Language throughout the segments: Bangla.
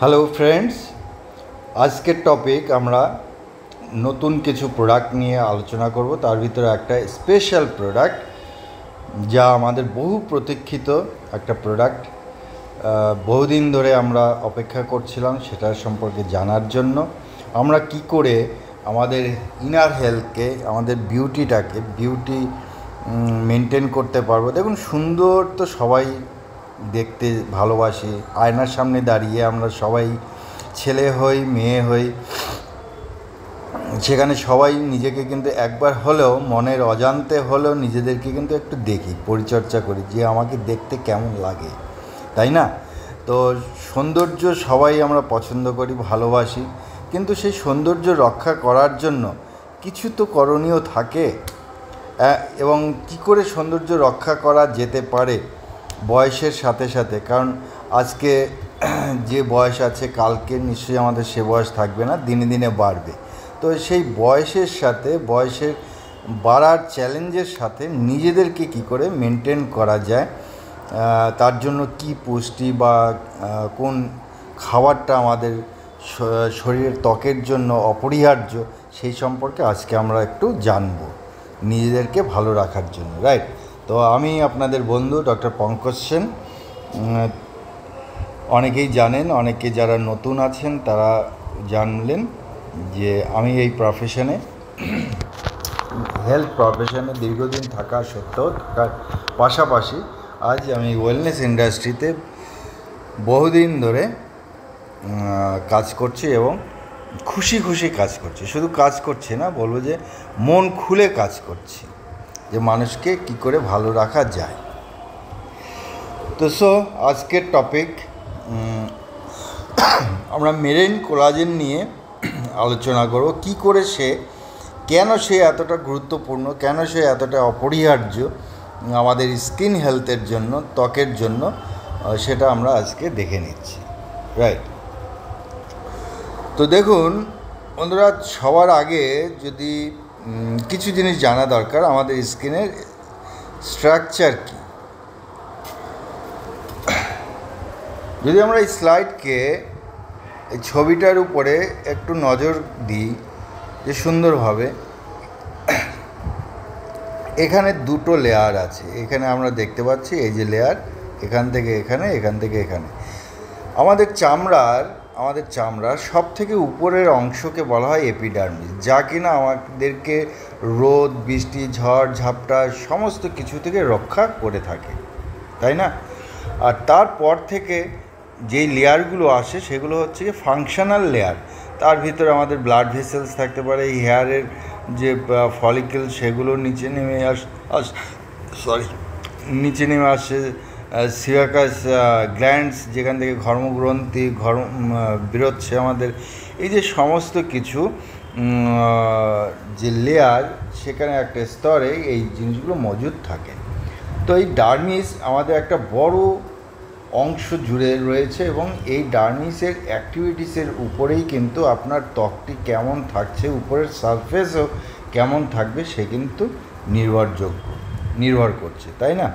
হ্যালো ফ্রেন্ডস, আজকের টপিক আমরা নতুন কিছু প্রোডাক্ট নিয়ে আলোচনা করব। তার ভিতরে একটা স্পেশাল প্রোডাক্ট যা আমাদের বহু প্রতীক্ষিত একটা প্রোডাক্ট। বহুদিন ধরে আমরা অপেক্ষা করছিলাম সেটার সম্পর্কে জানার জন্য। আমরা কি করে আমাদের ইনার হেলথকে, আমাদের বিউটি মেনটেন করতে পারবো। দেখুন, সুন্দর তো সবাই দেখতে ভালোবাসি। আয়নার সামনে দাঁড়িয়ে আমরা সবাই, ছেলে হই মেয়ে হই, সেখানে সবাই নিজেকে কিন্তু একবার হলেও, মনের অজান্তে হলেও নিজেদেরকে কিন্তু একটু দেখি, পরিচর্যা করি যে আমাকে দেখতে কেমন লাগে, তাই না? তো সৌন্দর্য সবাই আমরা পছন্দ করি, ভালোবাসি, কিন্তু সেই সৌন্দর্য রক্ষা করার জন্য কিছু তো করণীয় থাকে। এবং কি করে সৌন্দর্য রক্ষা করা যেতে পারে বয়সের সাথে সাথে, কারণ আজকে যে বয়স আছে কালকে নিশ্চয়ই আমাদের সে বয়স থাকবে না, দিনে দিনে বাড়বে। তো সেই বয়সের সাথে, বয়সের বাড়ার চ্যালেঞ্জের সাথে নিজেদেরকে কি করে মেনটেন করা যায়, তার জন্য কি পুষ্টি বা কোন খাবারটা আমাদের শরীরের ত্বকের জন্য অপরিহার্য, সেই সম্পর্কে আজকে আমরা একটু জানবো, নিজেদেরকে ভালো রাখার জন্য, রাইট? তো আমি আপনাদের বন্ধু ডক্টর পঙ্কজ সেন। অনেকেই জানেন, অনেকে যারা নতুন আছেন তারা জানলেন যে আমি এই প্রফেশনে, হেলথ প্রফেশনে দীর্ঘদিন থাকা সত্ত্বেও, থাকার পাশাপাশি আজ আমি ওয়েলনেস ইন্ডাস্ট্রিতে বহুদিন ধরে কাজ করছি এবং খুশি খুশি কাজ করছি। শুধু কাজ করছি না, বলবো যে মন খুলে কাজ করছি, যে মানুষকে কি করে ভালো রাখা যায়। তো আজকের টপিক আমরা মেরিন কোলাজেন নিয়ে আলোচনা করব। কি করে কেন সে এতটা গুরুত্বপূর্ণ, কেন সে এতটা অপরিহার্য আমাদের স্কিন হেলথের জন্য, ত্বকের জন্য, সেটা আমরা আজকে দেখে নিচ্ছি, রাইট? তো দেখুন বন্ধুরা, সবার আগে যদি কিছু জিনিস জানা দরকার, আমাদের স্কিনের স্ট্রাকচার কী। যদি আমরা এই স্লাইডকে, এই ছবিটার উপরে একটু নজর দিই, যে সুন্দরভাবে এখানে দুটো লেয়ার আছে। এখানে আমরা দেখতে পাচ্ছি এই যে লেয়ার, এখান থেকে এখানে, এখান থেকে এখানে। আমাদের চামড়ার সব থেকে উপরের অংশকে বলা হয় এপিডার্মিস, যা কিনা আমাদেরকে রোদ, বৃষ্টি, ঝড় ঝাপটা সমস্ত কিছু থেকে রক্ষা করে থাকে, তাই না? আর তারপর থেকে যেই লেয়ারগুলো আসে সেগুলো হচ্ছে ফাংশনাল লেয়ার। তার ভিতরে আমাদের ব্লাড ভেসেলস থাকতে পারে, হেয়ারের যে ফলিকেল সেগুলো নিচে নেমে নিচে নেমে আসে, সিয়াকাস গ্ল্যান্ডস, যেখান থেকে ঘর্মগ্রন্থি বেরোচ্ছে আমাদের। এই যে সমস্ত কিছু যে লেয়ার, সেখানে একটা স্তরে এই জিনিসগুলো মজুদ থাকে। তো এই ডার্মিস আমাদের একটা বড় অংশ জুড়ে রয়েছে, এবং এই ডার্মিসের অ্যাক্টিভিটিসের উপরেই কিন্তু আপনার ত্বকটি কেমন থাকছে, উপরের সারফেসও কেমন থাকবে, সে কিন্তু নির্ভর করছে, তাই না?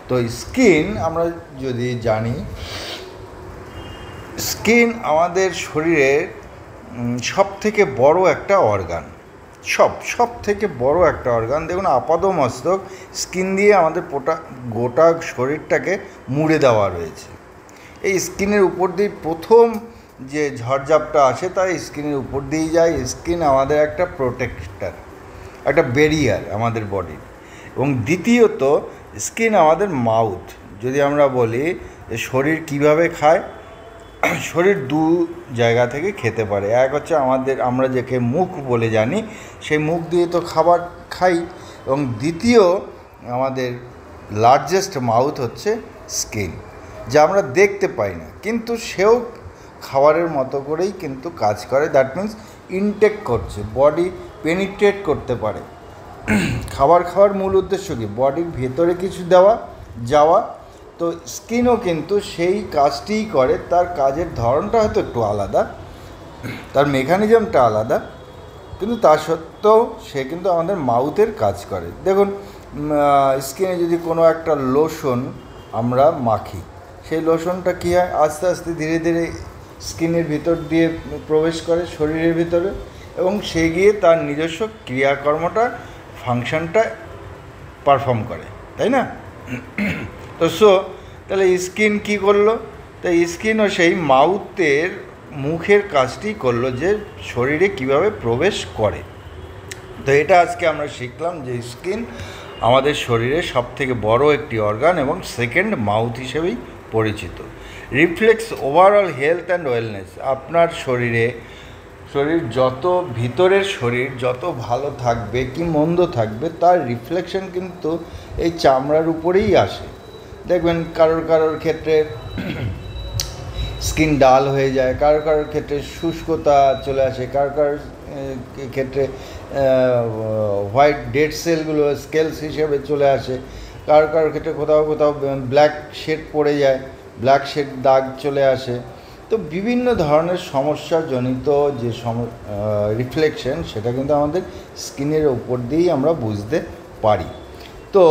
তো স্কিন আমরা যদি জানি, স্কিন আমাদের শরীরের সব থেকে বড় একটা অর্গান, সব থেকে বড় একটা অর্গান। দেখুন, আপাদমস্তক স্কিন দিয়ে আমাদের গোটা শরীরটাকে মুড়ে দেওয়া রয়েছে। এই স্কিনের উপর দিয়ে প্রথম যে ঝড়ঝাপটা আসে তা স্কিনের উপর দিয়েই যায়। স্কিন আমাদের একটা প্রোটেক্টর, একটা ব্যারিয়ার আমাদের বডির। এবং দ্বিতীয়ত, স্কিন আমাদের মাউথ। যদি আমরা বলি যে শরীর কিভাবে খায়, শরীর দু জায়গা থেকে খেতে পারে। এক হচ্ছে আমরা যাকে মুখ বলে জানি, সেই মুখ দিয়ে তো খাবার খাই, এবং দ্বিতীয় আমাদের লার্জেস্ট মাউথ হচ্ছে স্কিন, যা আমরা দেখতে পাই না, কিন্তু সেও খাবারের মতো করেই কিন্তু কাজ করে। দ্যাট মিন্স ইনটেক করছে, বডি পেনিট্রেট করতে পারে। খাবার খাওয়ার মূল উদ্দেশ্য কি? বডির ভেতরে কিছু যাওয়া। তো স্কিনও কিন্তু সেই কাজটিই করে। তার কাজের ধরনটা হয়তো একটু আলাদা, তার মেকানিজমটা আলাদা, কিন্তু তা সত্ত্বেও সে কিন্তু আমাদের মাউথের কাজ করে। দেখুন, স্কিনে যদি কোনো একটা লোশন আমরা মাখি, সেই লোশনটা কী হয়, আস্তে আস্তে ধীরে ধীরে স্কিনের ভিতর দিয়ে প্রবেশ করে শরীরের ভিতরে, এবং সে গিয়ে তার নিজস্ব ক্রিয়াকর্মটা ফাংশনটা পারফর্ম করে, তাই না? তো তাহলে স্কিন কি করলো? তাই স্কিনও সেই মাউথের মুখের কাজটি করলো, যে শরীরে কিভাবে প্রবেশ করে। তো এটা আজকে আমরা শিখলাম যে স্কিন আমাদের শরীরে সবথেকে বড় একটি অর্গান এবং সেকেন্ড মাউথ হিসেবেই পরিচিত। Reflex overall health and wellness. আপনার শরীর যত ভিতরের শরীর যত ভালো থাকবে কি মন্দ থাকবে, তার রিফ্লেকশন কিন্তু এই চামড়ার উপরেই আসে। দেখবেন কারোর ক্ষেত্রে স্কিন ডাল হয়ে যায়, কারোর ক্ষেত্রে শুষ্কতা চলে আসে, কারোর ক্ষেত্রে হোয়াইট ডেড সেলগুলো স্কেলস হিসেবে চলে আসে, কারোর ক্ষেত্রে কোথাও ব্ল্যাক শেড পড়ে যায়, ব্ল্যাক শেড দাগ চলে আসে। তো বিভিন্ন ধরনের সমস্যাজনিত যে রিফ্লেকশন, সেটা কিন্তু আমাদের স্কিনের উপর দিয়েই আমরা বুঝতে পারি। তো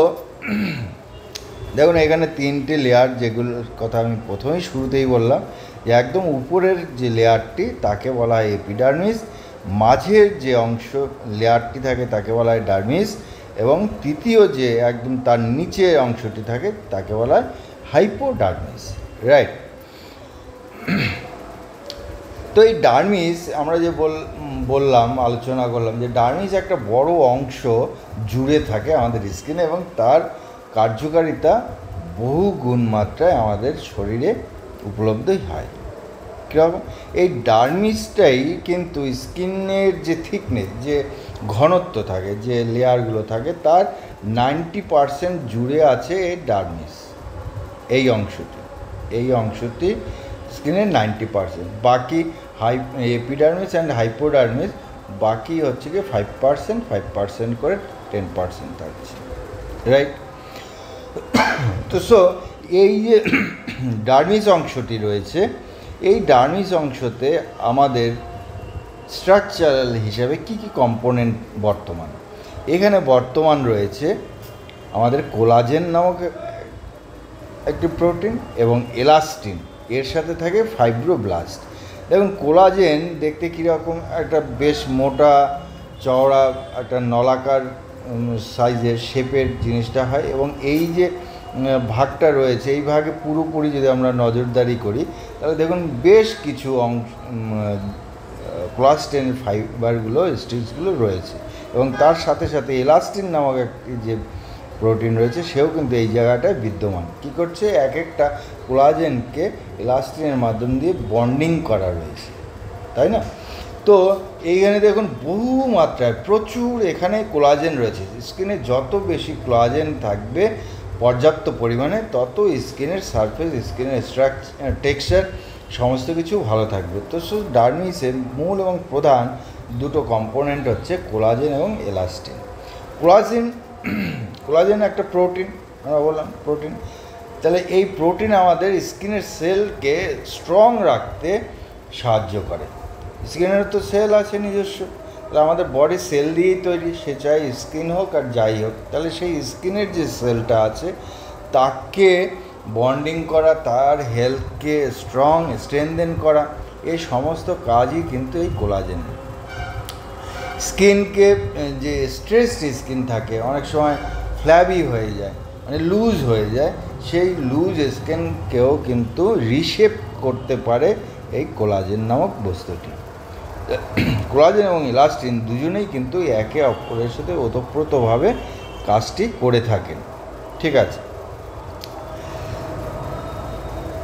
দেখুন এখানে 3টে লেয়ার, যেগুলোর কথা আমি প্রথমেই শুরুতেই বললাম, যে একদম উপরের যে লেয়ারটি তাকে বলা হয় এপিডার্মিস, মাঝের যে লেয়ারটি থাকে তাকে বলা হয় ডার্মিস, এবং তৃতীয় যে একদম তার নিচের অংশটি থাকে তাকে বলা হয় হাইপোডার্মিস, রাইট? তো এই ডার্মিস আমরা যে আলোচনা করলাম যে ডার্মিস একটা বড় অংশ জুড়ে থাকে আমাদের স্কিনে, এবং তার কার্যকারিতা বহু গুণ মাত্রায় আমাদের শরীরে উপলব্ধ হয়। কীরকম? এই ডার্মিসটাই কিন্তু স্কিনের যে থিকনেস, যে ঘনত্ব থাকে, যে লেয়ারগুলো থাকে, তার 90% জুড়ে আছে এই ডার্মিস। এই অংশটি স্কিনের 90%, বাকি এপিডার্মিস অ্যান্ড হাইপোডার্মিস বাকি হচ্ছে কি 5% করে 10% থাকছে, রাইট? তো এই যে ডার্মিস অংশটি রয়েছে, এই ডার্মিস অংশতে আমাদের স্ট্রাকচারাল হিসাবে কি কম্পোনেন্ট বর্তমান? এখানে বর্তমান রয়েছে আমাদের কোলাজেন নামক একটি প্রোটিন এবং এলাস্টিন, এর সাথে থাকে ফাইব্রোব্লাস্ট। দেখুন কোলাজেন দেখতে কীরকম, একটা বেশ মোটা চওড়া একটা নলাকার সাইজের শেপের জিনিসটা হয়, এবং এই যে ভাগটা রয়েছে, এই ভাগে পুরোপুরি যদি আমরা নজরদারি করি তাহলে দেখুন বেশ কিছু কোলাজেনের ফাইবারগুলো, স্টিচগুলো রয়েছে, এবং তার সাথে সাথে এলাস্টিন নামক একটি যে প্রোটিন রয়েছে সেও কিন্তু এই জায়গাটায় বিদ্যমান। কী করছে? এক একটা কোলাজেনকে এলাস্টিনের মাধ্যম দিয়ে বন্ডিং করা রয়েছে, তাই না? তো এইখানে দেখুন বহু মাত্রায় প্রচুর এখানে কোলাজেন রয়েছে। স্কিনে যত বেশি কোলাজেন থাকবে পর্যাপ্ত পরিমাণে, তত স্কিনের সারফেস, স্কিনের স্ট্রাকচার, টেক্সচার সমস্ত কিছু ভালো থাকবে। তো ডার্মিসের মূল এবং প্রধান দুটো কম্পোনেন্ট হচ্ছে কোলাজেন এবং এলাস্টিন। কোলাজেন একটা প্রোটিন, আমরা বললাম প্রোটিন। তাহলে এই প্রোটিন আমাদের স্কিনের সেলকে স্ট্রং রাখতে সাহায্য করে। স্কিনের তো সেল আছে নিজস্ব, তাহলে আমাদের বডি সেল দিয়েই তৈরি, সে চাই স্কিন হোক আর যাই হোক। তাহলে সেই স্কিনের যে সেলটা আছে তাকে বন্ডিং করা, তার হেলথকে স্ট্রেনদেন করা, এই সমস্ত কাজই কিন্তু এই কোলাজেন। স্কিনকে যে স্ট্রেসড স্কিন থাকে, অনেক সময় ফ্ল্যাবি হয়ে যায়, মানে লুজ হয়ে যায়, সেই লুজ স্কিনকেও কিন্তু রিশেপ করতে পারে এই কোলাজেন নামক বস্তুটি। কোলাজেন এবং ইলাস্টিন দুজনেই কিন্তু একে অপরের সাথে ওতপ্রোতভাবে কাজটি করে থাকেন, ঠিক আছে?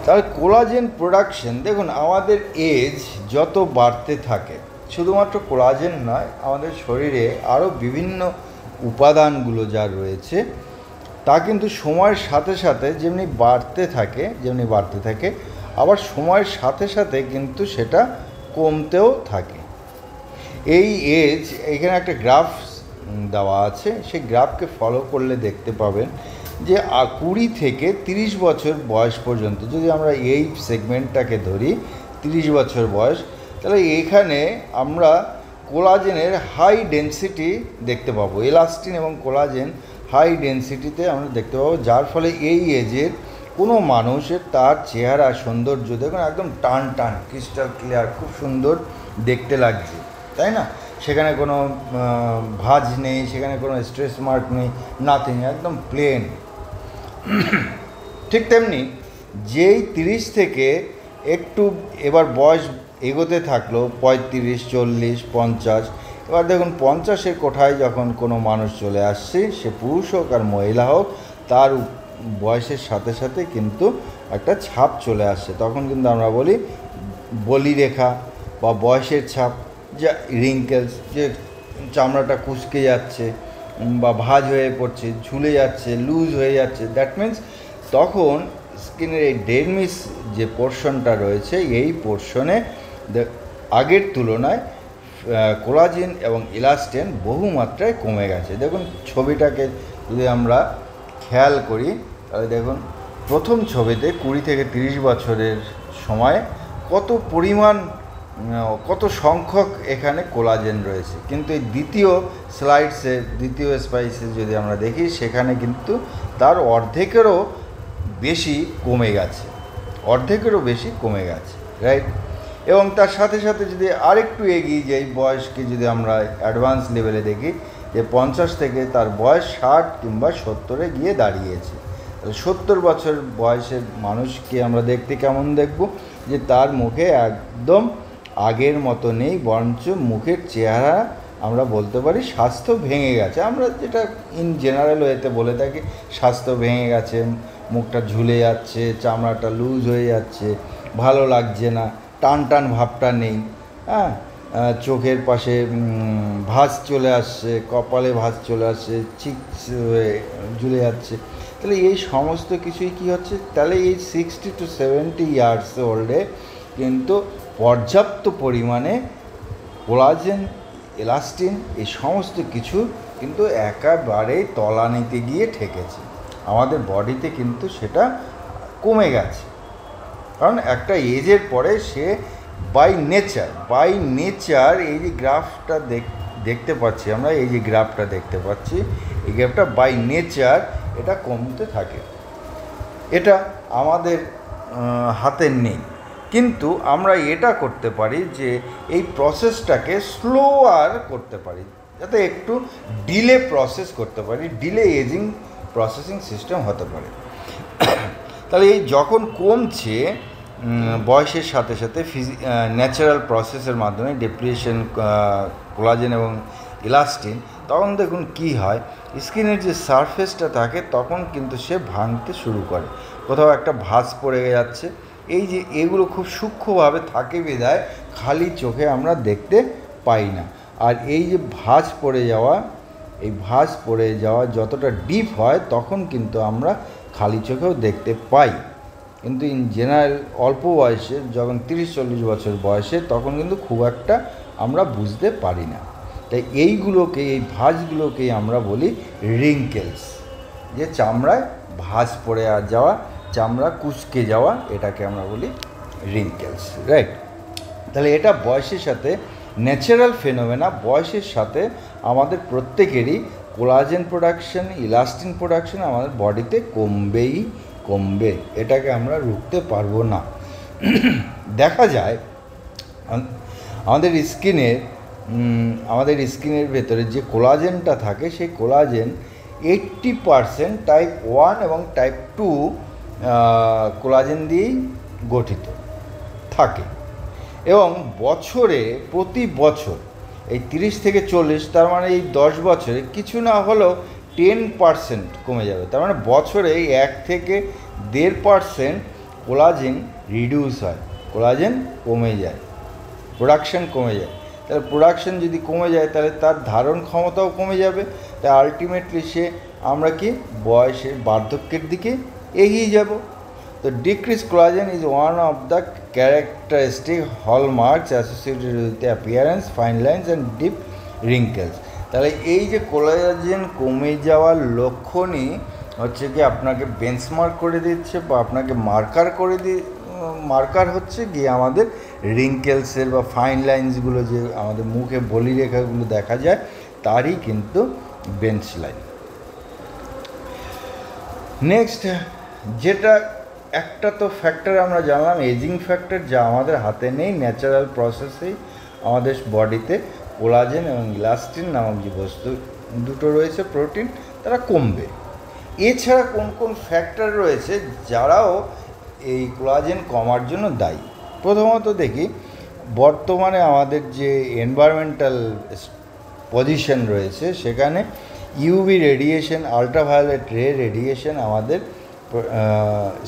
তাহলে কোলাজেন প্রোডাকশন, দেখুন আমাদের এজ যত বাড়তে থাকে, শুধুমাত্র কোলাজেন নয়, আমাদের শরীরে আরও বিভিন্ন উপাদানগুলো যা রয়েছে তা কিন্তু সময়ের সাথে সাথে যেমনি বাড়তে থাকে, আবার সময়ের সাথে সাথে কিন্তু সেটা কমতেও থাকে। এই এজ, এখানে একটা গ্রাফ দেওয়া আছে, সেই গ্রাফকে ফলো করলে দেখতে পাবেন যে 20 থেকে 30 বছর বয়স পর্যন্ত যদি আমরা এই সেগমেন্টটাকে ধরি, 30 বছর বয়স, তাহলে এখানে আমরা কোলাজেনের হাই ডেনসিটি দেখতে পাবো। এলাস্টিন এবং কোলাজেন হাই ডেনসিটিতে আমরা দেখতে পাবো, যার ফলে এই এজের কোনো মানুষের তার চেহারা সৌন্দর্য দেখুন একদম টান টান ক্রিস্টাল ক্লিয়ার, খুব সুন্দর দেখতে লাগছে, তাই না? সেখানে কোনো ভাঁজ নেই, সেখানে কোনো স্ট্রেস মার্ক নেই, নাথিং, একদম প্লেন। ঠিক তেমনি যেই 30 থেকে একটু এবার বয়স এগোতে থাকলো, 35, 40, 50, এবার দেখুন 50-এর কোঠায় যখন কোনো মানুষ চলে আসছে, সে পুরুষ হোক আর মহিলা হোক, তার বয়সের সাথে সাথে কিন্তু একটা ছাপ চলে আসছে। তখন কিন্তু আমরা বলি বলিরেখা বা বয়সের ছাপ, যা রিঙ্কেলস, যে চামড়াটা কুঁচকে যাচ্ছে বা ভাঁজ হয়ে পড়ছে, ঝুলে যাচ্ছে, লুজ হয়ে যাচ্ছে, দ্যাট মিন্স তখন স্কিনের এই ডেরমিস যে পোর্শনটা রয়েছে, এই পোর্শনে আগের তুলনায় কোলাজেন এবং ইলাস্টিন বহু মাত্রায় কমে গেছে। দেখুন ছবিটাকে যদি আমরা খেয়াল করি, তাহলে দেখুন প্রথম ছবিতে 20 থেকে 30 বছরের সময় কত পরিমাণ, কত সংখ্যক এখানে কোলাজেন রয়েছে, কিন্তু এই দ্বিতীয় স্লাইডসে, দ্বিতীয় স্পাইসে যদি আমরা দেখি, সেখানে কিন্তু তার অর্ধেকেরও বেশি কমে গেছে, অর্ধেকেরও বেশি কমে গেছে, রাইট? এবং তার সাথে সাথে যদি আরেকটু এগিয়ে যাই, বয়সকে যদি আমরা অ্যাডভান্স লেভেলে দেখি, যে 50 থেকে তার বয়স 60 কিংবা 70-এ গিয়ে দাঁড়িয়েছে। 70 বছর বয়সের মানুষকে আমরা দেখতে কেমন দেখব? যে তার মুখে একদম আগের মতো নেই, বরঞ্চ মুখের চেহারা আমরা বলতে পারি স্বাস্থ্য ভেঙে গেছে। আমরা যেটা ইন জেনারেল ওয়েতে বলে থাকি, স্বাস্থ্য ভেঙে গেছে, মুখটা ঝুলে যাচ্ছে, চামড়াটা লুজ হয়ে যাচ্ছে, ভালো লাগছে না, টান টান ভাবটা নেই, হ্যাঁ, চোখের পাশে ভাঁজ চলে আসছে, কপালে ভাঁজ চলে আসছে, চিকস ঝুলে যাচ্ছে। তাহলে এই সমস্ত কিছুই কী হচ্ছে? তাহলে এই 60 to 70 ইয়ার্স ওল্ডে কিন্তু পর্যাপ্ত পরিমাণে কোলাজেন, ইলাস্টিন, এই সমস্ত কিছু কিন্তু একেবারেই তলানিতে গিয়ে ঠেকেছে, আমাদের বডিতে কিন্তু সেটা কমে গেছে। কারণ একটা এজের পরে সে বাই নেচার এই যে গ্রাফটা দেখতে পাচ্ছি আমরা, এই যে গ্রাফটা দেখতে পাচ্ছি, এই গ্রাফটা বাই নেচার এটা কমতে থাকে। এটা আমাদের হাতে নেই, কিন্তু আমরা এটা করতে পারি যে এই প্রসেসটাকে স্লোয়ার করতে পারি, যাতে একটু ডিলে প্রসেস করতে পারি, ডিলে এজিং প্রসেসিং সিস্টেম হতে পারে। তাহলে এই যখন কমছে বয়সের সাথে সাথে ন্যাচারাল প্রসেসের মাধ্যমে ডেপ্রিয়েশন, কোলাজেন এবং ইলাস্টিন, তখন দেখুন কি হয়, স্কিনের যে সারফেসটা থাকে তখন কিন্তু সে ভাঙতে শুরু করে, কোথাও একটা ভাঁজ পড়ে যাচ্ছে। এই যে এগুলো খুব সূক্ষ্মভাবে থাকে বিধায় খালি চোখে আমরা দেখতে পাই না। আর এই যে ভাঁজ পড়ে যাওয়া, এই ভাঁজ পড়ে যাওয়া যতটা ডিপ হয় তখন কিন্তু আমরা খালি চোখেও দেখতে পাই, কিন্তু ইন জেনারেল অল্প বয়সে যখন 30-40 বছর বয়সে তখন কিন্তু খুব একটা আমরা বুঝতে পারি না। তাই এইগুলোকে, এই ভাঁজগুলোকেই আমরা বলি রিঙ্কেলস, যে চামড়ায় ভাঁজ পড়ে যাওয়া, চামড়া কুঁচকে যাওয়া, এটাকে আমরা বলি রিঙ্কেলস, রাইট? তাহলে এটা বয়সের সাথে ন্যাচারাল ফেনোমেনা, বয়সের সাথে আমাদের প্রত্যেকেরই কোলাজেন প্রোডাকশন, ইলাস্টিন প্রোডাকশন আমাদের বডিতে কমবে, এটাকে আমরা রুখতে পারবো না। দেখা যায় আমাদের স্কিনের ভেতরে যে কোলাজেনটা থাকে, সেই কোলাজেন 80% টাইপ 1 এবং টাইপ 2 কোলাজেন দিয়েই গঠিত থাকে, এবং প্রতি বছর এই 30 থেকে 40, তার মানে এই 10 বছরে কিছু না হলেও 10% কমে যাবে। তার মানে বছরে 1 থেকে 1.5% কোলাজেন রিডিউস হয়, কোলাজেন কমে যায়, প্রোডাকশন কমে যায়। তাহলে প্রোডাকশন যদি কমে যায়, তাহলে তার ধারণ ক্ষমতাও কমে যাবে। তাই আলটিমেটলি আমরা কি বয়সের বার্ধক্যের দিকে এগিয়ে যাব। তো decrease collagen is one of the characteristic hallmarks associated with appearance, fine lines and deep wrinkles. তাহলে এই যে কোলাজেন কমে যাওয়ার লক্ষণই হচ্ছে কি আপনাকে বেঞ্চমার্ক করে দিচ্ছে, বা আপনাকে মার্কার হচ্ছে গিয়ে আমাদের রিঙ্কেলসের বা ফাইন লাইন্সগুলো, যে আমাদের মুখে বলিরেখাগুলো দেখা যায়, তারই কিন্তু বেঞ্চ লাইন। নেক্সট যেটা একটা তো ফ্যাক্টর আমরা জানলাম এজিং ফ্যাক্টর, যা আমাদের হাতে নেই, ন্যাচারাল প্রসেসেই আমাদের বডিতে কোলাজেন এবং ইলাস্টিন নামক যে বস্তু দুটো রয়েছে প্রোটিন, তারা কমবে। এছাড়া কোন কোন ফ্যাক্টর রয়েছে যারাও এই কোলাজেন কমার জন্য দায়ী? প্রথমত দেখি, বর্তমানে আমাদের যে এনভায়রনমেন্টাল পজিশন রয়েছে সেখানে ইউভি রেডিয়েশন, আল্ট্রাভায়োলেট রেডিয়েশন আমাদের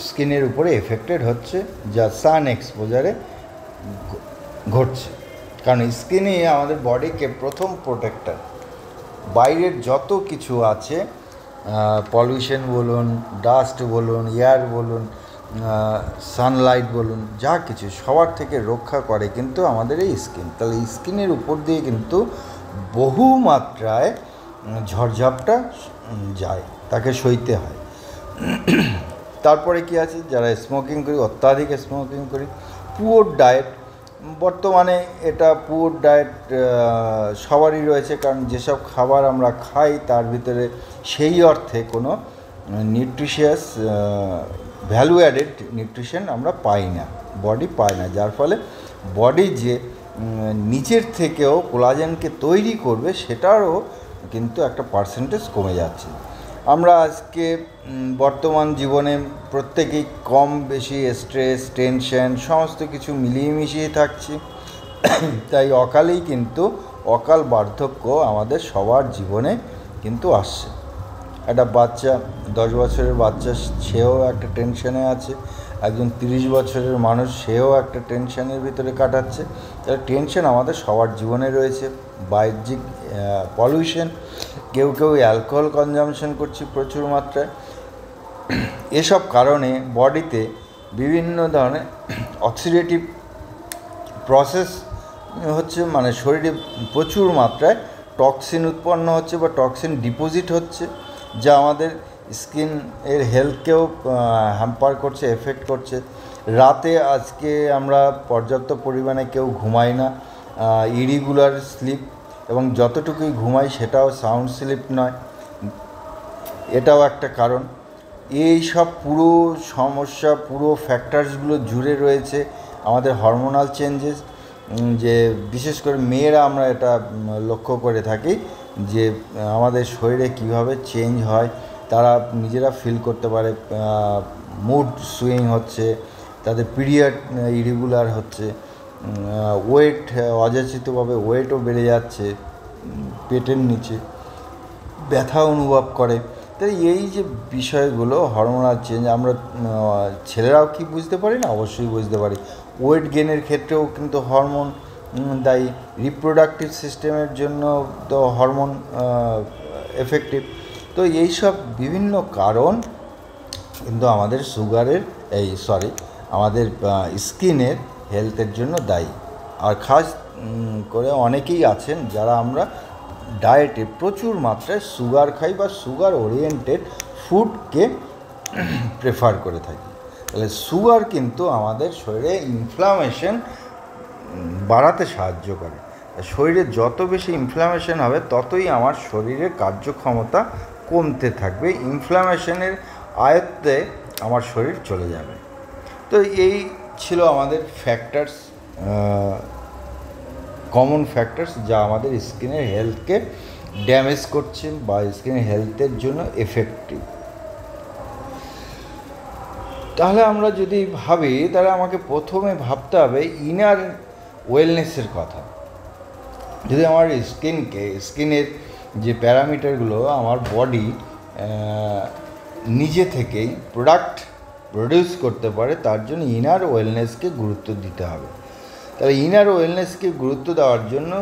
স্কিনের উপরে এফেক্টেড হচ্ছে, যা সান এক্সপোজারে ঘটছে। কারণ স্কিনই আমাদের বডিকে প্রথম প্রোটেক্টর। বাইরের যত কিছু আছে, পলিউশন বলুন, ডাস্ট বলুন, এয়ার বলুন, সানলাইট বলুন, যা কিছু সবার থেকে রক্ষা করে কিন্তু আমাদের এই স্কিন। তাহলে স্কিনের উপর দিয়ে কিন্তু বহু মাত্রায় ঝড়ঝাপটা যায়, তাকে সইতে হয়। তারপরে কি আছে, যারা স্মোকিং করি, অত্যাধিক স্মোকিং করি, পুওর ডায়েট, বর্তমানে এটা পুওর ডায়েট সবারই রয়েছে, কারণ যেসব খাবার আমরা খাই তার ভিতরে সেই অর্থে কোনো নিউট্রিশিয়াস ভ্যালু অ্যাডেড নিউট্রিশন আমরা পাই না, বডি পায় না, যার ফলে বডি যে নিচের থেকেও কোলাজেনকে তৈরি করবে সেটারও কিন্তু একটা পার্সেন্টেজ কমে যাচ্ছে। আমরা আজকে বর্তমান জীবনে প্রত্যেকেই কম বেশি স্ট্রেস, টেনশন সমস্ত কিছু মিলিয়ে মিশিয়ে থাকছি, তাই অকালেই কিন্তু অকাল বার্ধক্য আমাদের সবার জীবনে কিন্তু আসছে। একটা বাচ্চা, 10 বছরের বাচ্চা, সেও একটা টেনশনে আছে, একজন 30 বছরের মানুষ, সেও একটা টেনশনের ভিতরে কাটাচ্ছে। তাহলে টেনশন আমাদের সবার জীবনে রয়েছে। বাহ্যিক পলিউশন, কেউ কেউ অ্যালকোহল কনজামশন করছি প্রচুর মাত্রায়। এসব কারণে বডিতে বিভিন্ন ধরনের অক্সিডেটিভ প্রসেস হচ্ছে, মানে শরীরে প্রচুর মাত্রায় টক্সিন উৎপন্ন হচ্ছে বা টক্সিন ডিপোজিট হচ্ছে, যা আমাদের স্কিন এর হেলথকেও হ্যাম্পার করছে, এফেক্ট করছে। রাতে আজকে আমরা পর্যাপ্ত পরিমাণে কেউ ঘুমাই না, ইরেগুলার স্লিপ, এবং যতটুকুই ঘুমাই সেটাও সাউন্ড স্লিপ নয়, এটাও একটা কারণ। এই সব পুরো সমস্যা, পুরো ফ্যাক্টরসগুলো জুড়ে রয়েছে আমাদের হরমোনাল চেঞ্জেস, যে বিশেষ করে মেয়েরা আমরা এটা লক্ষ্য করে থাকি যে আমাদের শরীরে কীভাবে চেঞ্জ হয়, তারা নিজেরা ফিল করতে পারে। মুড সুইং হচ্ছে, তাদের পিরিয়ড ইরেগুলার হচ্ছে, ওয়েট অযাচিতভাবে ওয়েটও বেড়ে যাচ্ছে, পেটের নিচে ব্যথা অনুভব করে। তাই এই যে বিষয়গুলো হরমোনাল চেঞ্জ, আমরা ছেলেরাও কি বুঝতে পারি না, অবশ্যই বুঝতে পারি। ওয়েট গেনের ক্ষেত্রেও কিন্তু হরমোন দায়ী, রিপ্রোডাক্টিভ সিস্টেমের জন্য তো হরমোন এফেক্টিভ। তো এইসব বিভিন্ন কারণ কিন্তু আমাদের আমাদের স্কিনের হেলথের জন্য দায়ী। আর খাস করে অনেকেই আছেন যারা আমরা ডায়েটে প্রচুর মাত্রায় সুগার খাই বা সুগার ওরিয়েন্টেড ফুডকে প্রেফার করে থাকি। তাহলে সুগার কিন্তু আমাদের শরীরে ইনফ্লামেশন বাড়াতে সাহায্য করে। শরীরে যত বেশি ইনফ্লামেশন হবে ততই আমার শরীরের কার্যক্ষমতা কমতে থাকবে, ইনফ্লামেশনের আয়ত্তে আমার শরীর চলে যাবে। তো এই ছিল আমাদের ফ্যাক্টরস, কমন ফ্যাক্টরস, যা আমাদের স্কিনের হেলথকে ড্যামেজ করছে বা স্কিনের হেলথের জন্য এফেক্টিভ। তাহলে আমরা যদি ভাবি, তাহলে আমাকে প্রথমে ভাবতে হবে ইনার ওয়েলনেসের কথা। যদি আমার স্কিনের যে প্যারামিটারগুলো আমার বডি নিজে থেকেই প্রডিউস করতে পারে, তার জন্য ইনার ওয়েলনেসকে গুরুত্ব দিতে হবে। তাহলে ইনার ওয়েলনেসকে গুরুত্ব দেওয়ার জন্য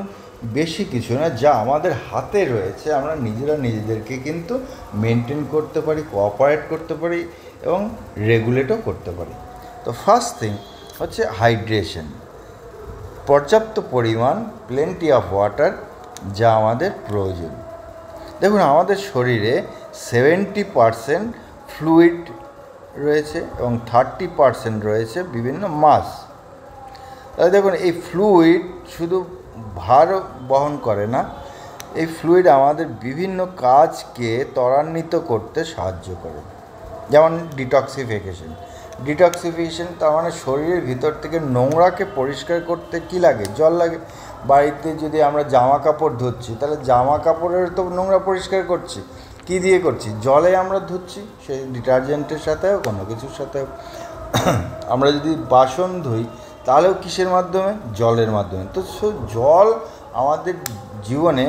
বেশি কিছু না, যা আমাদের হাতে রয়েছে আমরা নিজেদেরকে কিন্তু মেনটেন করতে পারি, কোঅপারেট করতে পারি এবং রেগুলেটও করতে পারি। তো ফার্স্ট থিং হচ্ছে হাইড্রেশন, পর্যাপ্ত পরিমাণ, প্লেন্টি অফ ওয়াটার, যা আমাদের প্রয়োজন। দেখুন, আমাদের শরীরে 70% ফ্লুইড রয়েছে এবং 30% রয়েছে বিভিন্ন মাস। তাহলে দেখুন, এই ফ্লুইড শুধু ভার বহন করে না, এই ফ্লুইড আমাদের বিভিন্ন কাজকে ত্বরান্বিত করতে সাহায্য করে। যেমন ডিটক্সিফিকেশন, ডিটক্সিফিকেশন তার মানে শরীরের ভিতর থেকে নোংরাকে পরিষ্কার করতে কী লাগে? জল লাগে। বাড়িতে যদি আমরা জামা কাপড় ধুচ্ছি, তাহলে জামা কাপড়ের তো নোংরা পরিষ্কার করছি, কী দিয়ে করছি? জলে আমরা ধুচ্ছি, সেই ডিটারজেন্টের সাথেও কোনো কিছুর সাথেও। আমরা যদি বাসন ধুই তাহলেও কিসের মাধ্যমে? জলের মাধ্যমে। তো জল আমাদের জীবনে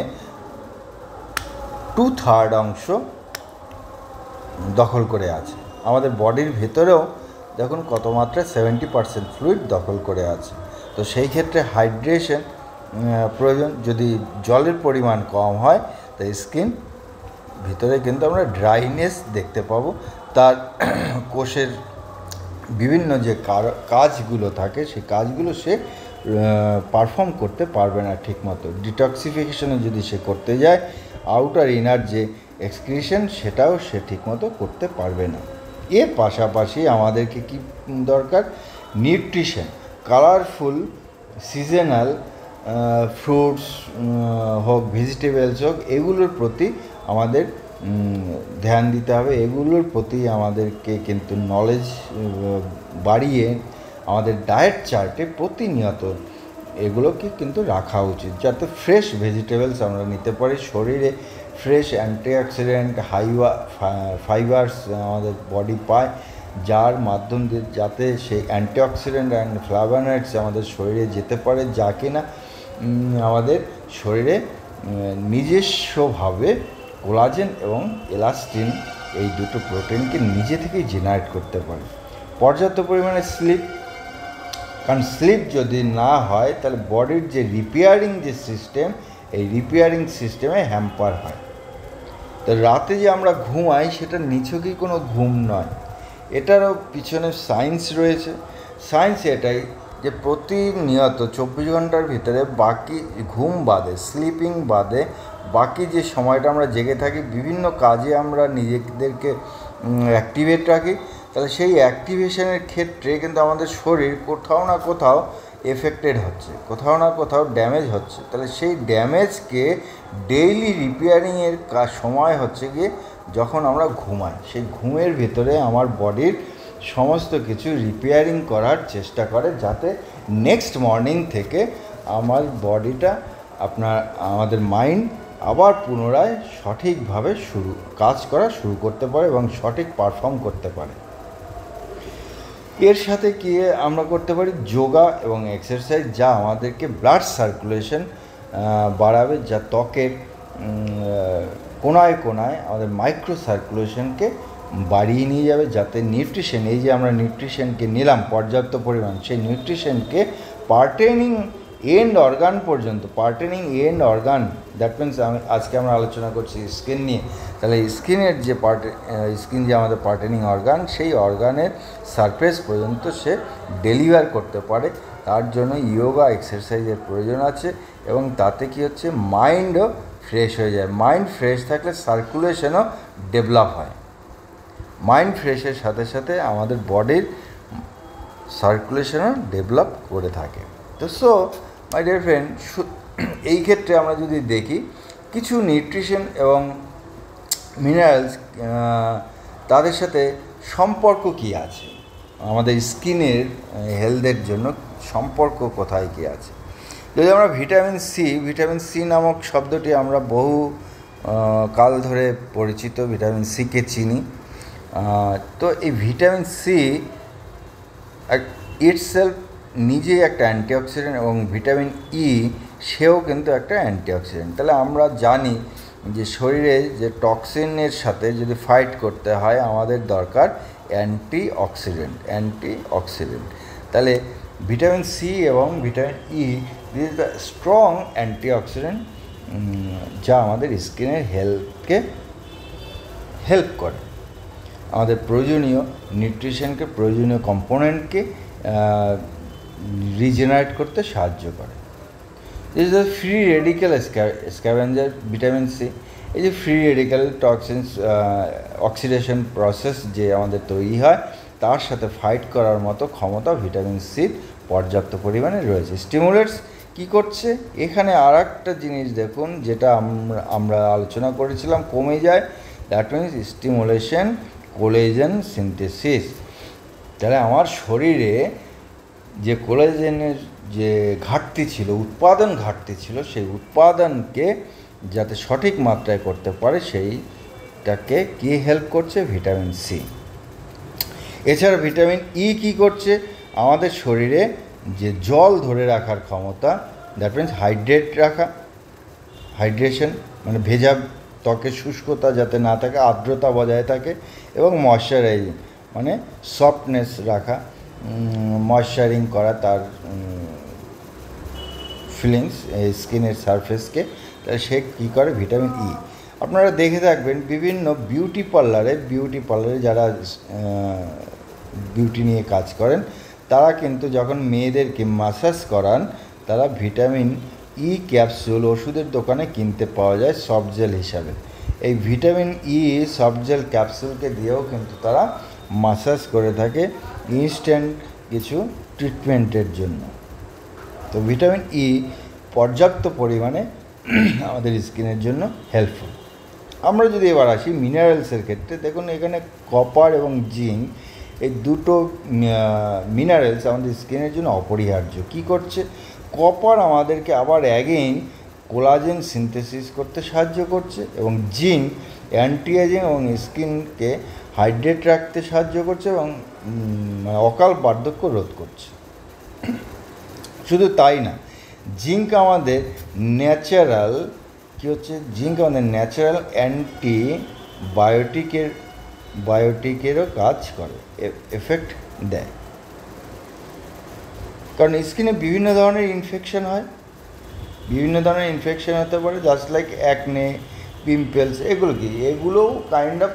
2/3 অংশ দখল করে আছে। আমাদের বডির ভেতরেও দেখুন কত মাত্রায় 70% ফ্লুইড দখল করে আছে। তো সেই ক্ষেত্রে হাইড্রেশন প্রয়োজন। যদি জলের পরিমাণ কম হয় তো স্কিন ভিতরে কিন্তু আমরা ড্রাইনেস দেখতে পাবো। তার কোষের বিভিন্ন যে কাজগুলো থাকে সেই কাজগুলো সে পারফর্ম করতে পারবে না ঠিকমতো। ডিটক্সিফিকেশনে যদি সে করতে যায়, আউটার ইনার যে এক্সক্রিশন সেটাও সে ঠিকমতো করতে পারবে না। এর পাশাপাশি আমাদেরকে কি দরকার? নিউট্রিশন, কালারফুল সিজনাল ফ্রুটস হোক, ভেজিটেবলস হোক, এগুলোর প্রতি আমাদের ধ্যান দিতে হবে। এগুলোর প্রতি আমাদেরকে কিন্তু নলেজ বাড়িয়ে আমাদের ডায়েট চার্টে প্রতিনিয়ত এগুলোকে কিন্তু রাখা উচিত, যাতে ফ্রেশ ভেজিটেবলস আমরা নিতে পারি। শরীরে ফ্রেশ অ্যান্টিঅক্সিডেন্ট ফাইবার্স আমাদের বডি পায়, যার মাধ্যম দিয়ে যাতে সেই অ্যান্টিঅক্সিডেন্ট অ্যান্ড ফ্লাভোনয়েডস আমাদের শরীরে যেতে পারে, যা কিনা আমাদের শরীরে নিজস্বভাবে কোলাজেন এবং এলাস্টিন এই দুটো প্রোটিনকে নিজে থেকেই জেনারেট করতে পারে। পর্যাপ্ত পরিমাণে স্লিপ, কারণ স্লিপ যদি না হয় তাহলে বডির যে রিপেয়ারিং যে সিস্টেম, এই রিপেয়ারিং সিস্টেমে হ্যাম্পার হয়। তো রাতে যে আমরা ঘুমাই সেটা নিছকই কোনো ঘুম নয়, এটারও পিছনে সায়েন্স রয়েছে। সায়েন্স এটাই যে প্রতিনিয়ত 24 ঘন্টার ভিতরে বাকি ঘুম বাদে, স্লিপিং বাদে বাকি যে সময়টা আমরা জেগে থাকি, বিভিন্ন কাজে আমরা নিজেদেরকে অ্যাক্টিভেট রাখি। তাহলে সেই অ্যাক্টিভেশনের ক্ষেত্রে কিন্তু আমাদের শরীর কোথাও না কোথাও এফেক্টেড হচ্ছে, কোথাও না কোথাও ড্যামেজ হচ্ছে। তাহলে সেই ড্যামেজকে ডেইলি রিপেয়ারিংয়ের সময় হচ্ছে গিয়ে যখন আমরা ঘুমাই। সেই ঘুমের ভেতরে আমার বডির সমস্ত কিছু রিপেয়ারিং করার চেষ্টা করে, যাতে নেক্সট মর্নিং থেকে আমার বডিটা আমাদের মাইন্ড আবার পুনরায় সঠিকভাবে কাজ করা শুরু করতে পারে এবং সঠিক পারফর্ম করতে পারে। এর সাথে কি আমরা করতে পারি? যোগা এবং এক্সারসাইজ, যা আমাদেরকে ব্লাড সার্কুলেশন বাড়াবে, যা ত্বকের কোনায় কোনায় আমাদের মাইক্রো সার্কুলেশনকে বাড়িয়ে নিয়ে যাবে, যাতে নিউট্রিশন, এই যে আমরা নিউট্রিশনকে নিলাম পর্যাপ্ত পরিমাণ, সেই নিউট্রিশনকে পার্টেনিং এন্ড অর্গান পর্যন্ত, pertaining end organ, that means আজকে আমরা আলোচনা করছি স্কিন নিয়ে। তাহলে স্কিনের যে স্কিন যে আমাদের পার্টেনিং অর্গান, সেই অর্গানের সারফেস পর্যন্ত সে ডেলিভার করতে পারে। তার জন্য ইয়োগা এক্সারসাইজের প্রয়োজন আছে, এবং তাতে কি হচ্ছে? মাইন্ডও ফ্রেশ হয়ে যায়। মাইন্ড ফ্রেশ থাকলে সার্কুলেশনও ডেভেলপ হয়। মাইন্ড ফ্রেশের সাথে সাথে আমাদের বডির সার্কুলেশনও ডেভেলপ করে থাকে। তো মাই ডিয়ার ফ্রেন্ড, এই ক্ষেত্রে আমরা যদি দেখি কিছু নিউট্রিশন এবং মিনারেলস তাদের সাথে সম্পর্ক কি আছে, আমাদের স্কিনের হেলথের জন্য সম্পর্ক কোথায় কী আছে। যদি আমরা ভিটামিন সি নামক শব্দটি আমরা বহু কাল ধরে পরিচিত, ভিটামিন সিকে চিনি। তো এই ভিটামিন সি ইটসেলফ নিজেই একটা অ্যান্টিঅক্সিডেন্ট, এবং ভিটামিন ই সেও কিন্তু একটা অ্যান্টিঅক্সিডেন্ট। তাহলে আমরা জানি যে শরীরে যে টক্সিনের সাথে যদি ফাইট করতে হয় আমাদের দরকার অ্যান্টিঅক্সিডেন্ট। তাহলে ভিটামিন সি এবং vitamin E this is the strong antioxidant, যা আমাদের স্কিনের হেলথকে হেল্প করে, আমাদের প্রয়োজনীয় নিউট্রিশনকে, প্রয়োজনীয় কম্পোনেন্টকে রিজেনারেট করতে সাহায্য করে। This is the free radical scavenger vitamin C. এই যে free radical toxins oxidation process যে আমাদের তৈরি হয়, তার সাথে ফাইট করার মতো ক্ষমতা ভিটামিন সির পর্যাপ্ত পরিমাণে রয়েছে। স্টিমুলেটস কী করছে? এখানে আর একটা জিনিস দেখুন, যেটা আমরা আলোচনা করেছিলাম, কমে যায়। That means stimulation collagen synthesis. তাহলে আমার শরীরে যে কোলাজেনের যে ঘাটতি ছিল, উৎপাদন ঘাটতি ছিল, সেই উৎপাদনকে যাতে সঠিক মাত্রায় করতে পারে সেইটাকে কি হেল্প করছে? Vitamin C. এছাড়া ভিটামিন ই কী করছে? আমাদের শরীরে যে জল ধরে রাখার ক্ষমতা, দ্যাট মিনস হাইড্রেশন, মানে ভেজা ত্বকের শুষ্কতা যাতে না থাকে, আর্দ্রতা বজায় থাকে, এবং ময়শ্চারাইজিং মানে সফটনেস রাখা, ময়শ্চারিং করা তার ফিলিংস স্কিনের সারফেসকে। তাহলে সে কী করে? Vitamin E. আপনারা দেখে থাকবেন বিভিন্ন বিউটি পার্লারে যারা বিউটি নিয়ে কাজ করেন, তারা কিন্তু যখন মেয়েদেরকে ম্যাসাজ করান, তারা ভিটামিন ই ক্যাপসুল ওষুধের দোকানে কিনতে পাওয়া যায় সফট জেল হিসাবে। এই ভিটামিন ই সফট জেল ক্যাপসুলকে দিয়েও কিন্তু তারা ম্যাসাজ করে থাকে ইনস্ট্যান্ট কিছু ট্রিটমেন্টের জন্য। তো ভিটামিন ই পর্যাপ্ত পরিমাণে আমাদের স্কিনের জন্য হেল্পফুল। আমরা যদি এবার আসি মিনারেলসের ক্ষেত্রে, দেখুন এখানে কপার এবং জিঙ্ক, এই দুটো মিনারেলস আমাদের স্কিনের জন্য অপরিহার্য। কী করছে? কপার আমাদেরকে আবার অ্যাগেইন কোলাজেন সিনথেসিস করতে সাহায্য করছে, এবং জিঙ্ক অ্যান্টি এজিং এবং স্কিনকে হাইড্রেট রাখতে সাহায্য করছে, এবং অকাল বার্ধক্য রোধ করছে। শুধু তাই না, জিঙ্ক আমাদের ন্যাচারাল জিঙ্ক আমাদের ন্যাচারাল বায়োটিকেরও কাজ করে, এফেক্ট দেয়। কারণ স্কিনে বিভিন্ন ধরনের ইনফেকশন হতে পারে, জাস্ট লাইক অ্যাকনে, পিম্পলস, এগুলোও কাইন্ড অফ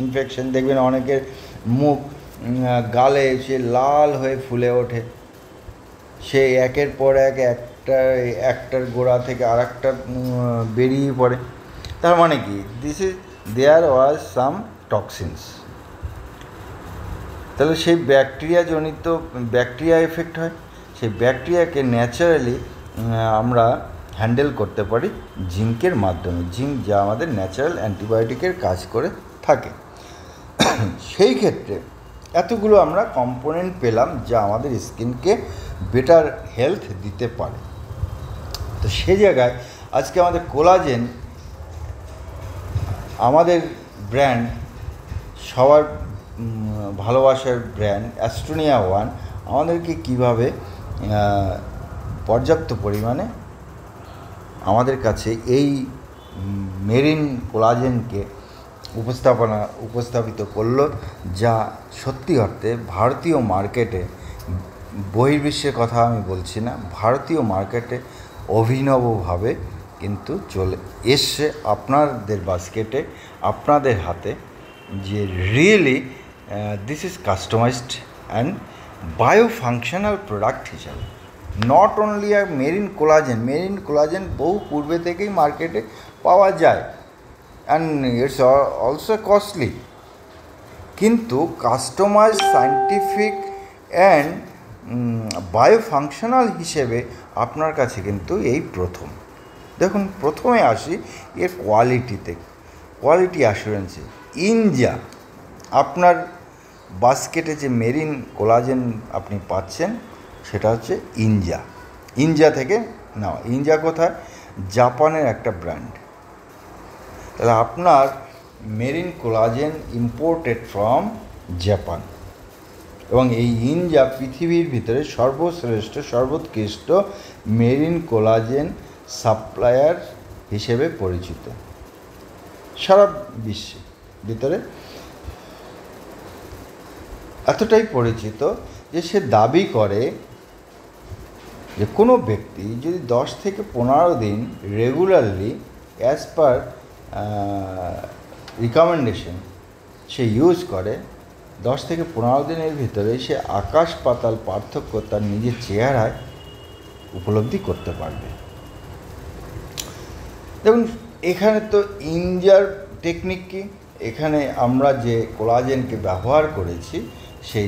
ইনফেকশন। দেখবেন অনেকের মুখ, গালে সে লাল হয়ে ফুলে ওঠে, সে একের পর একটার গোড়া থেকে আর একটা বেরিয়ে পড়ে। তার মানে কি? দেয়ার ওয়াজ সাম টক্সিনস। তাহলে সেই ব্যাকটেরিয়া এফেক্ট হয়। সেই ব্যাকটেরিয়াকে ন্যাচারালি আমরা হ্যান্ডেল করতে পারি জিঙ্কের মাধ্যমে। জিঙ্ক যা আমাদের ন্যাচারাল অ্যান্টিবায়োটিকের কাজ করে থাকে। সেই ক্ষেত্রে এতগুলো আমরা কম্পোনেন্ট পেলাম যা আমাদের স্কিনকে বেটার হেলথ দিতে পারে। তো সেই জায়গায় আজকে আমাদের কোলাজেন, আমাদের ব্র্যান্ড, সবার ভালোবাসার ব্র্যান্ড অ্যাস্টোনিয়া ওয়ান আমাদেরকে কীভাবে পর্যাপ্ত পরিমাণে আমাদের কাছে এই মেরিন কোলাজেনকে উপস্থাপিত করলো, যা সত্যি অর্থে ভারতীয় মার্কেটে, বহির্বিশ্বের কথা আমি বলছি না, ভারতীয় মার্কেটে অভিনবভাবে কিন্তু চলে এসছে আপনাদের বাস্কেটে, আপনাদের হাতে, যে really this is customised and biofunctional product হিসাবে। নট অনলি মেরিন কোলাজেন বহু পূর্বে থেকেই মার্কেটে পাওয়া যায়, অ্যান্ড ইটস অলসো কস্টলি, কিন্তু কাস্টমাইজ সায়েন্টিফিক অ্যান্ড বায়োফাংশনাল হিসেবে আপনার কাছে কিন্তু এই প্রথম। দেখুন, প্রথমে আসি এর কোয়ালিটি অ্যাসুরেন্সে। ইনজা, আপনার বাস্কেটে যে মেরিন কোলাজেন আপনি পাচ্ছেন সেটা হচ্ছে ইনজা থেকে নেওয়া। ইনজা কোথায়? জাপানের একটা ব্র্যান্ড। তাহলে আপনার marine collagen imported from Japan, এবং এই ইনজা পৃথিবীর ভিতরে সর্বোৎকৃষ্ট মেরিন কোলাজেন সাপ্লায়ার হিসেবে পরিচিত সারা বিশ্বের ভিতরে। এতটাই পরিচিত যে সে দাবি করে যে কোনো ব্যক্তি যদি 10 থেকে 15 দিন রেগুলারলি অ্যাজ পার রিকমেন্ডেশন সে ইউজ করে, 10 থেকে 15 দিনের ভিতরে সে আকাশ পাতাল পার্থক্য তার নিজের চেহারায় উপলব্ধি করতে পারবে। দেখুন, এখানে তো ইনজার টেকনিক কি? এখানে আমরা যে কোলাজেনকে ব্যবহার করেছি সেই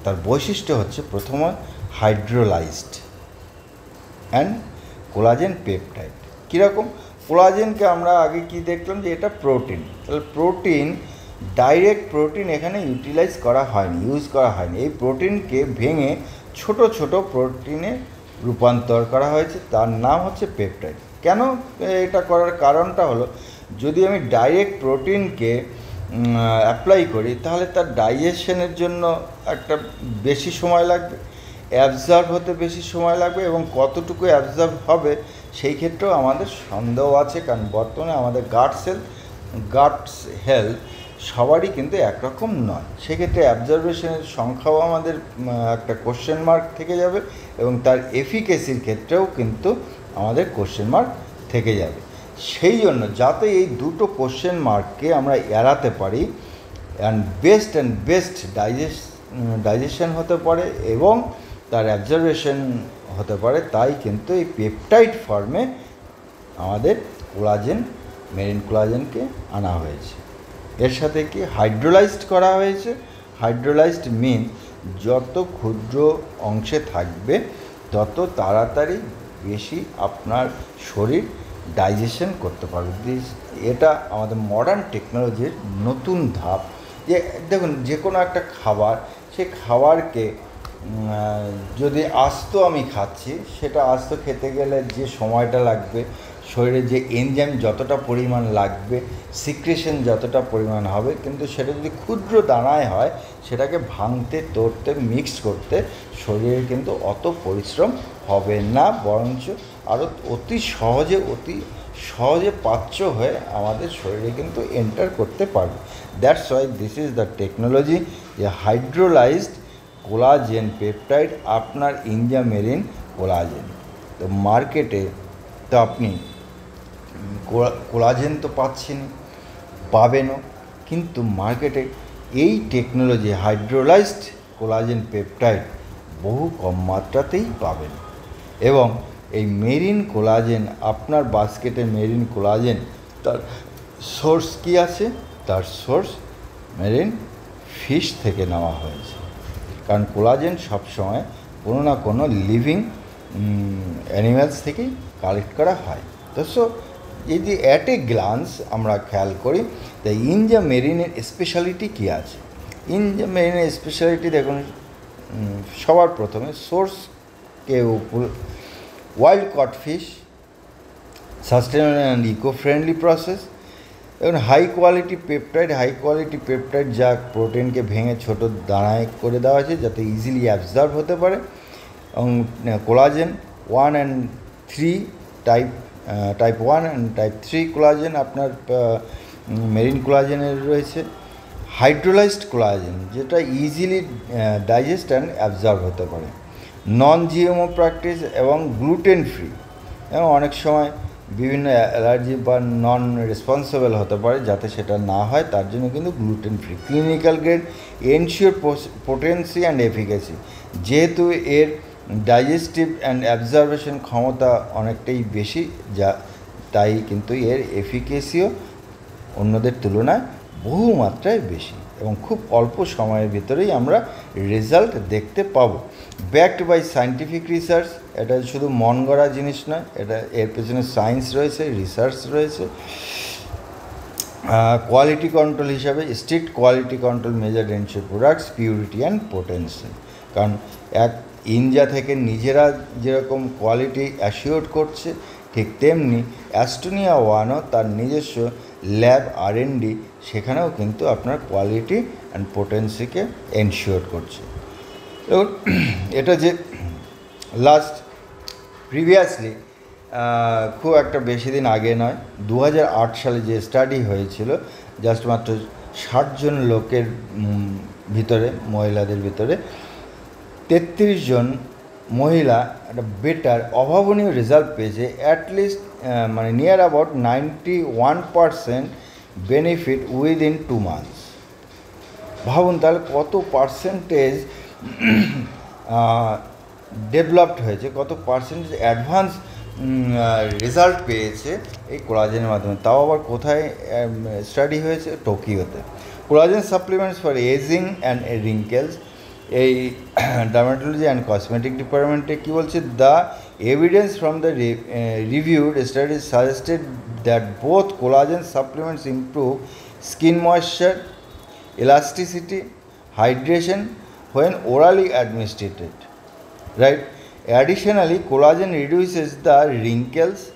তার বৈশিষ্ট্য হচ্ছে প্রথমে হাইড্রোলাইজড অ্যান্ড কোলাজেন পেপটাইড। কীরকম? কোলাজেনকে আমরা আগে কি দেখলাম যে এটা প্রোটিন। তাহলে প্রোটিন ডাইরেক্ট প্রোটিন এখানে ইউজ করা হয়নি। এই প্রোটিনকে ভেঙে ছোট ছোট প্রোটিনে রূপান্তর করা হয়েছে, তার নাম হচ্ছে পেপটাইড। কেন এটা করার কারণটা হলো, যদি আমি ডাইরেক্ট প্রোটিনকে অ্যাপ্লাই করি তাহলে তার ডাইজেশনের জন্য একটা বেশি সময় লাগবে, অ্যাবজর্ব হতে বেশি সময় লাগবে, এবং কতটুকু অ্যাবজর্ব হবে সেই ক্ষেত্রেও আমাদের সন্দেহ আছে। কারণ বর্তমানে আমাদের গাটস হেলথ সবারই কিন্তু একরকম নয়। সেক্ষেত্রে অ্যাবজর্বেশনের সংখ্যাও আমাদের একটা কোশ্চেন মার্ক থেকে যাবে, এবং তার এফিকেসির ক্ষেত্রেও কিন্তু আমাদের কোশ্চেন মার্ক থেকে যাবে। সেই জন্য যাতে এই দুটো কোশ্চেন মার্ককে আমরা এড়াতে পারি, বেস্ট ডাইজেশন হতে পারে এবং তার অ্যাবজর্বেশন হতে পারে, তাই কিন্তু এই পেপটাইড ফর্মে আমাদের মেরিন কোলাজেনকে আনা হয়েছে। এর সাথে কি হাইড্রোলাইজড করা হয়েছে। হাইড্রোলাইজড মিন যত ক্ষুদ্র অংশে থাকবে তত তাড়াতাড়ি বেশি আপনার শরীর ডাইজেশন করতে পারবে। এটা আমাদের মডার্ন টেকনোলজির নতুন ধাপ। যে দেখুন, যে কোনো একটা খাবার, সেই খাবারকে যদি আস্ত আমি খাচ্ছি, সেটা আস্ত খেতে গেলে যে সময়টা লাগবে, শরীরে যে এনজাইম যতটা পরিমাণ লাগবে, সিক্রেশন যতটা পরিমাণ হবে, কিন্তু সেটা যদি ক্ষুদ্র দানায় হয়, সেটাকে ভাঙতে, তড়তে, মিক্স করতে শরীরে কিন্তু অত পরিশ্রম হবে না, বরঞ্চ আরও অতি সহজে পাচ্য হয়ে আমাদের শরীরে কিন্তু এন্টার করতে পারবে। That's why this is the technology, যে হাইড্রোলাইজড কোলাজেন পেপটাইড, আপনার মেরিন কোলাজেন। তো মার্কেটে তো আপনি কোলাজেন তো পাবেনও, কিন্তু মার্কেটে এই টেকনোলজি হাইড্রোলাইজড কোলাজেন পেপটাইড বহু কম মাত্রাতেই পাবেন। এবং এই মেরিন কোলাজেন, আপনার বাস্কেটের মেরিন কোলাজেন, তার সোর্স কী আছে? তার সোর্স মেরিন ফিশ থেকে নেওয়া হয়েছে। কারণ কোলাজেন সবসময় কোনো না কোনো লিভিং অ্যানিম্যালস থেকেই কালেক্ট করা হয়। তো এই যে অ্যাট এ গ্লান্স আমরা খেয়াল করি, তাই মেরিনের স্পেশালিটি কী আছে? মেরিনের স্পেশালিটি দেখুন, সবার প্রথমে সোর্সকে wild caught fish, sustainable and eco friendly process, এবং হাই কোয়ালিটি পেপটাইড যা প্রোটিনকে ভেঙে ছোটো দানায় করে দেওয়া হয়েছে যাতে ইজিলি অ্যাবজর্ব হতে পারে। এবং collagen 1 and 3 type 1 and type 3 collagen আপনার মেরিন কোলাজেনের রয়েছে। হাইড্রোলাইজড কোলাজেন যেটা ইজিলি ডাইজেস্ট অ্যান্ড অ্যাবজর্ব হতে পারে। নন জিএমও প্র্যাকটিস এবং গ্লুটেন ফ্রি, এবং অনেক সময় বিভিন্ন অ্যালার্জি বা নন রেসপন্সিবল হতে পারে, যাতে সেটা না হয় তার জন্য কিন্তু gluten free. Clinical grade ensure potency and efficacy, যেহেতু এর ডাইজেস্টিভ অ্যান্ড অ্যাবজর্বেশন ক্ষমতা অনেকটাই বেশি, তাই কিন্তু এর এফিকেসিও অন্যদের তুলনায় বহু মাত্রায় বেশি, এবং খুব অল্প সময়ের ভিতরেই আমরা রেজাল্ট দেখতে পাবো। ব্যাকড বাই সায়েন্টিফিক রিসার্চ, এটা শুধু মন গড়া জিনিস নয়, এর পেছনে সায়েন্স রয়েছে, রিসার্চ রয়েছে। কোয়ালিটি কন্ট্রোল হিসাবে strict quality control measure ensure products purity and potency. কারণ ইন্ডিয়া থেকে নিজেরা যেরকম কোয়ালিটি অ্যাসিওর করছে, ঠিক তেমনি অ্যাস্টোনিয়া ওয়ানও তার নিজস্ব ল্যাব R&D, সেখানেও কিন্তু আপনার কোয়ালিটি অ্যান্ড পোটেন্সিকে এনশিওর করছে। এবং এটা যে প্রিভিয়াসলি খুব একটা বেশি দিন আগে নয়, 2008 সালে যে স্টাডি হয়েছিল, জাস্ট মাত্র 60 জন লোকের ভিতরে, মহিলাদের ভিতরে 33 জন মহিলা একটা অভাবনীয় রেজাল্ট পেয়েছে, অ্যাটলিস্ট মানে near about 91% benefit within 2 months। ভাবুন তাহলে কত পার্সেন্টেজ ডেভেলপড হয়েছে, কত পার্সেন্টেজ অ্যাডভান্স রেজাল্ট পেয়েছে এই কোলাজেনের মাধ্যমে। তাও আবার কোথায় স্টাডি হয়েছে? টোকিওতে। Collagen supplements for ageing and wrinkles, এই ডার্মাটোলজি অ্যান্ড কসমেটিক ডিপার্টমেন্টে কী বলছে? The evidence from the reviewed studies suggested that both collagen supplements improve skin moisture elasticity, hydration when orally administered, right? Additionally, collagen reduces the wrinkles,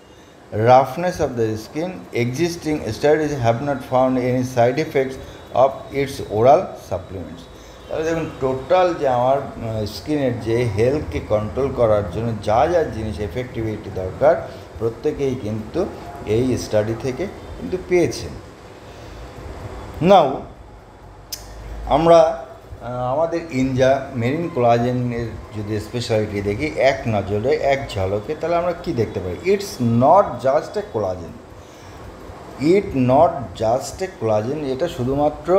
roughness of the skin. Existing studies have not found any side effects of its oral supplements. তাহলে দেখুন টোটাল যে আমার স্কিনের যে হেলথকে কন্ট্রোল করার জন্য যা যা জিনিস এফেক্টিভিটি দরকার প্রত্যেকেই কিন্তু এই স্টাডি থেকে কিন্তু পেয়েছেন। নাও আমরা আমাদের ইনজা মেরিন কোলাজেনের যদি স্পেশালিটি দেখি এক নজরে এক ঝলকে, তাহলে আমরা কি দেখতে পাই? It's not just a collagen, এটা শুধুমাত্র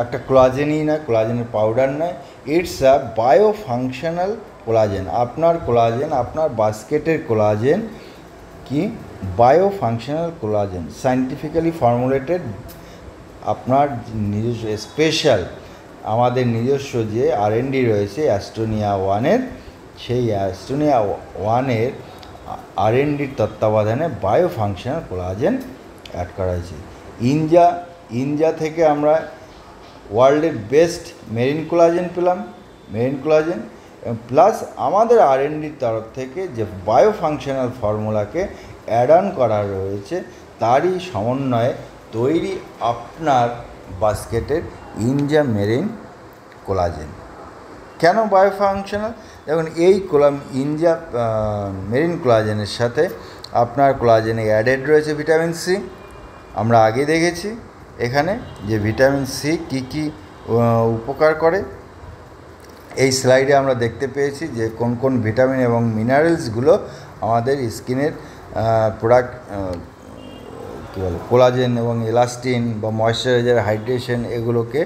একটা কোলাজেনই নয়, কোলাজেনের পাউডার নয়, ইটস আ বায়োফাংশনাল কোলাজেন। আপনার কোলাজেন, আপনার বাস্কেটের কোলাজেন কি বায়োফাংশনাল কোলাজেন, সায়েন্টিফিক্যালি ফর্মুলেটেড। আপনার নিজস্ব স্পেশাল আমাদের নিজস্ব যে R&D রয়েছে অ্যাস্টোনিয়া ওয়ানের, সেই অ্যাস্টোনিয়া ওয়ানের R&Dর তত্ত্বাবধানে বায়োফাংশনাল কোলাজেন অ্যাড করা হয়েছে। ইনজা থেকে আমরা ওয়ার্ল্ডের বেস্ট মেরিন কোলাজেন পেলাম, প্লাস আমাদের R&Dর তরফ থেকে যে বায়োফাংশনাল ফর্মুলাকে অ্যাড অন করা রয়েছে তারই সমন্বয়ে তৈরি আপনার বাস্কেটের ইনজা মেরিন কোলাজেন। কেন বায়োফাংশনাল? দেখুন এই ইনজা মেরিন কোলাজেনের সাথে আপনার কোলাজেনে অ্যাডেড রয়েছে ভিটামিন সি। আমরা আগে দেখেছি এখানে যে ভিটামিন সি কী উপকার করে। এই স্লাইডে আমরা দেখতে পেয়েছি যে কোন কোন ভিটামিন এবং মিনারেলসগুলো আমাদের স্কিনের প্রোডাক্ট কী বলে কোলাজেন এবং এলাস্টিন বা ময়েশ্চারাইজার, হাইড্রেশন এগুলোকে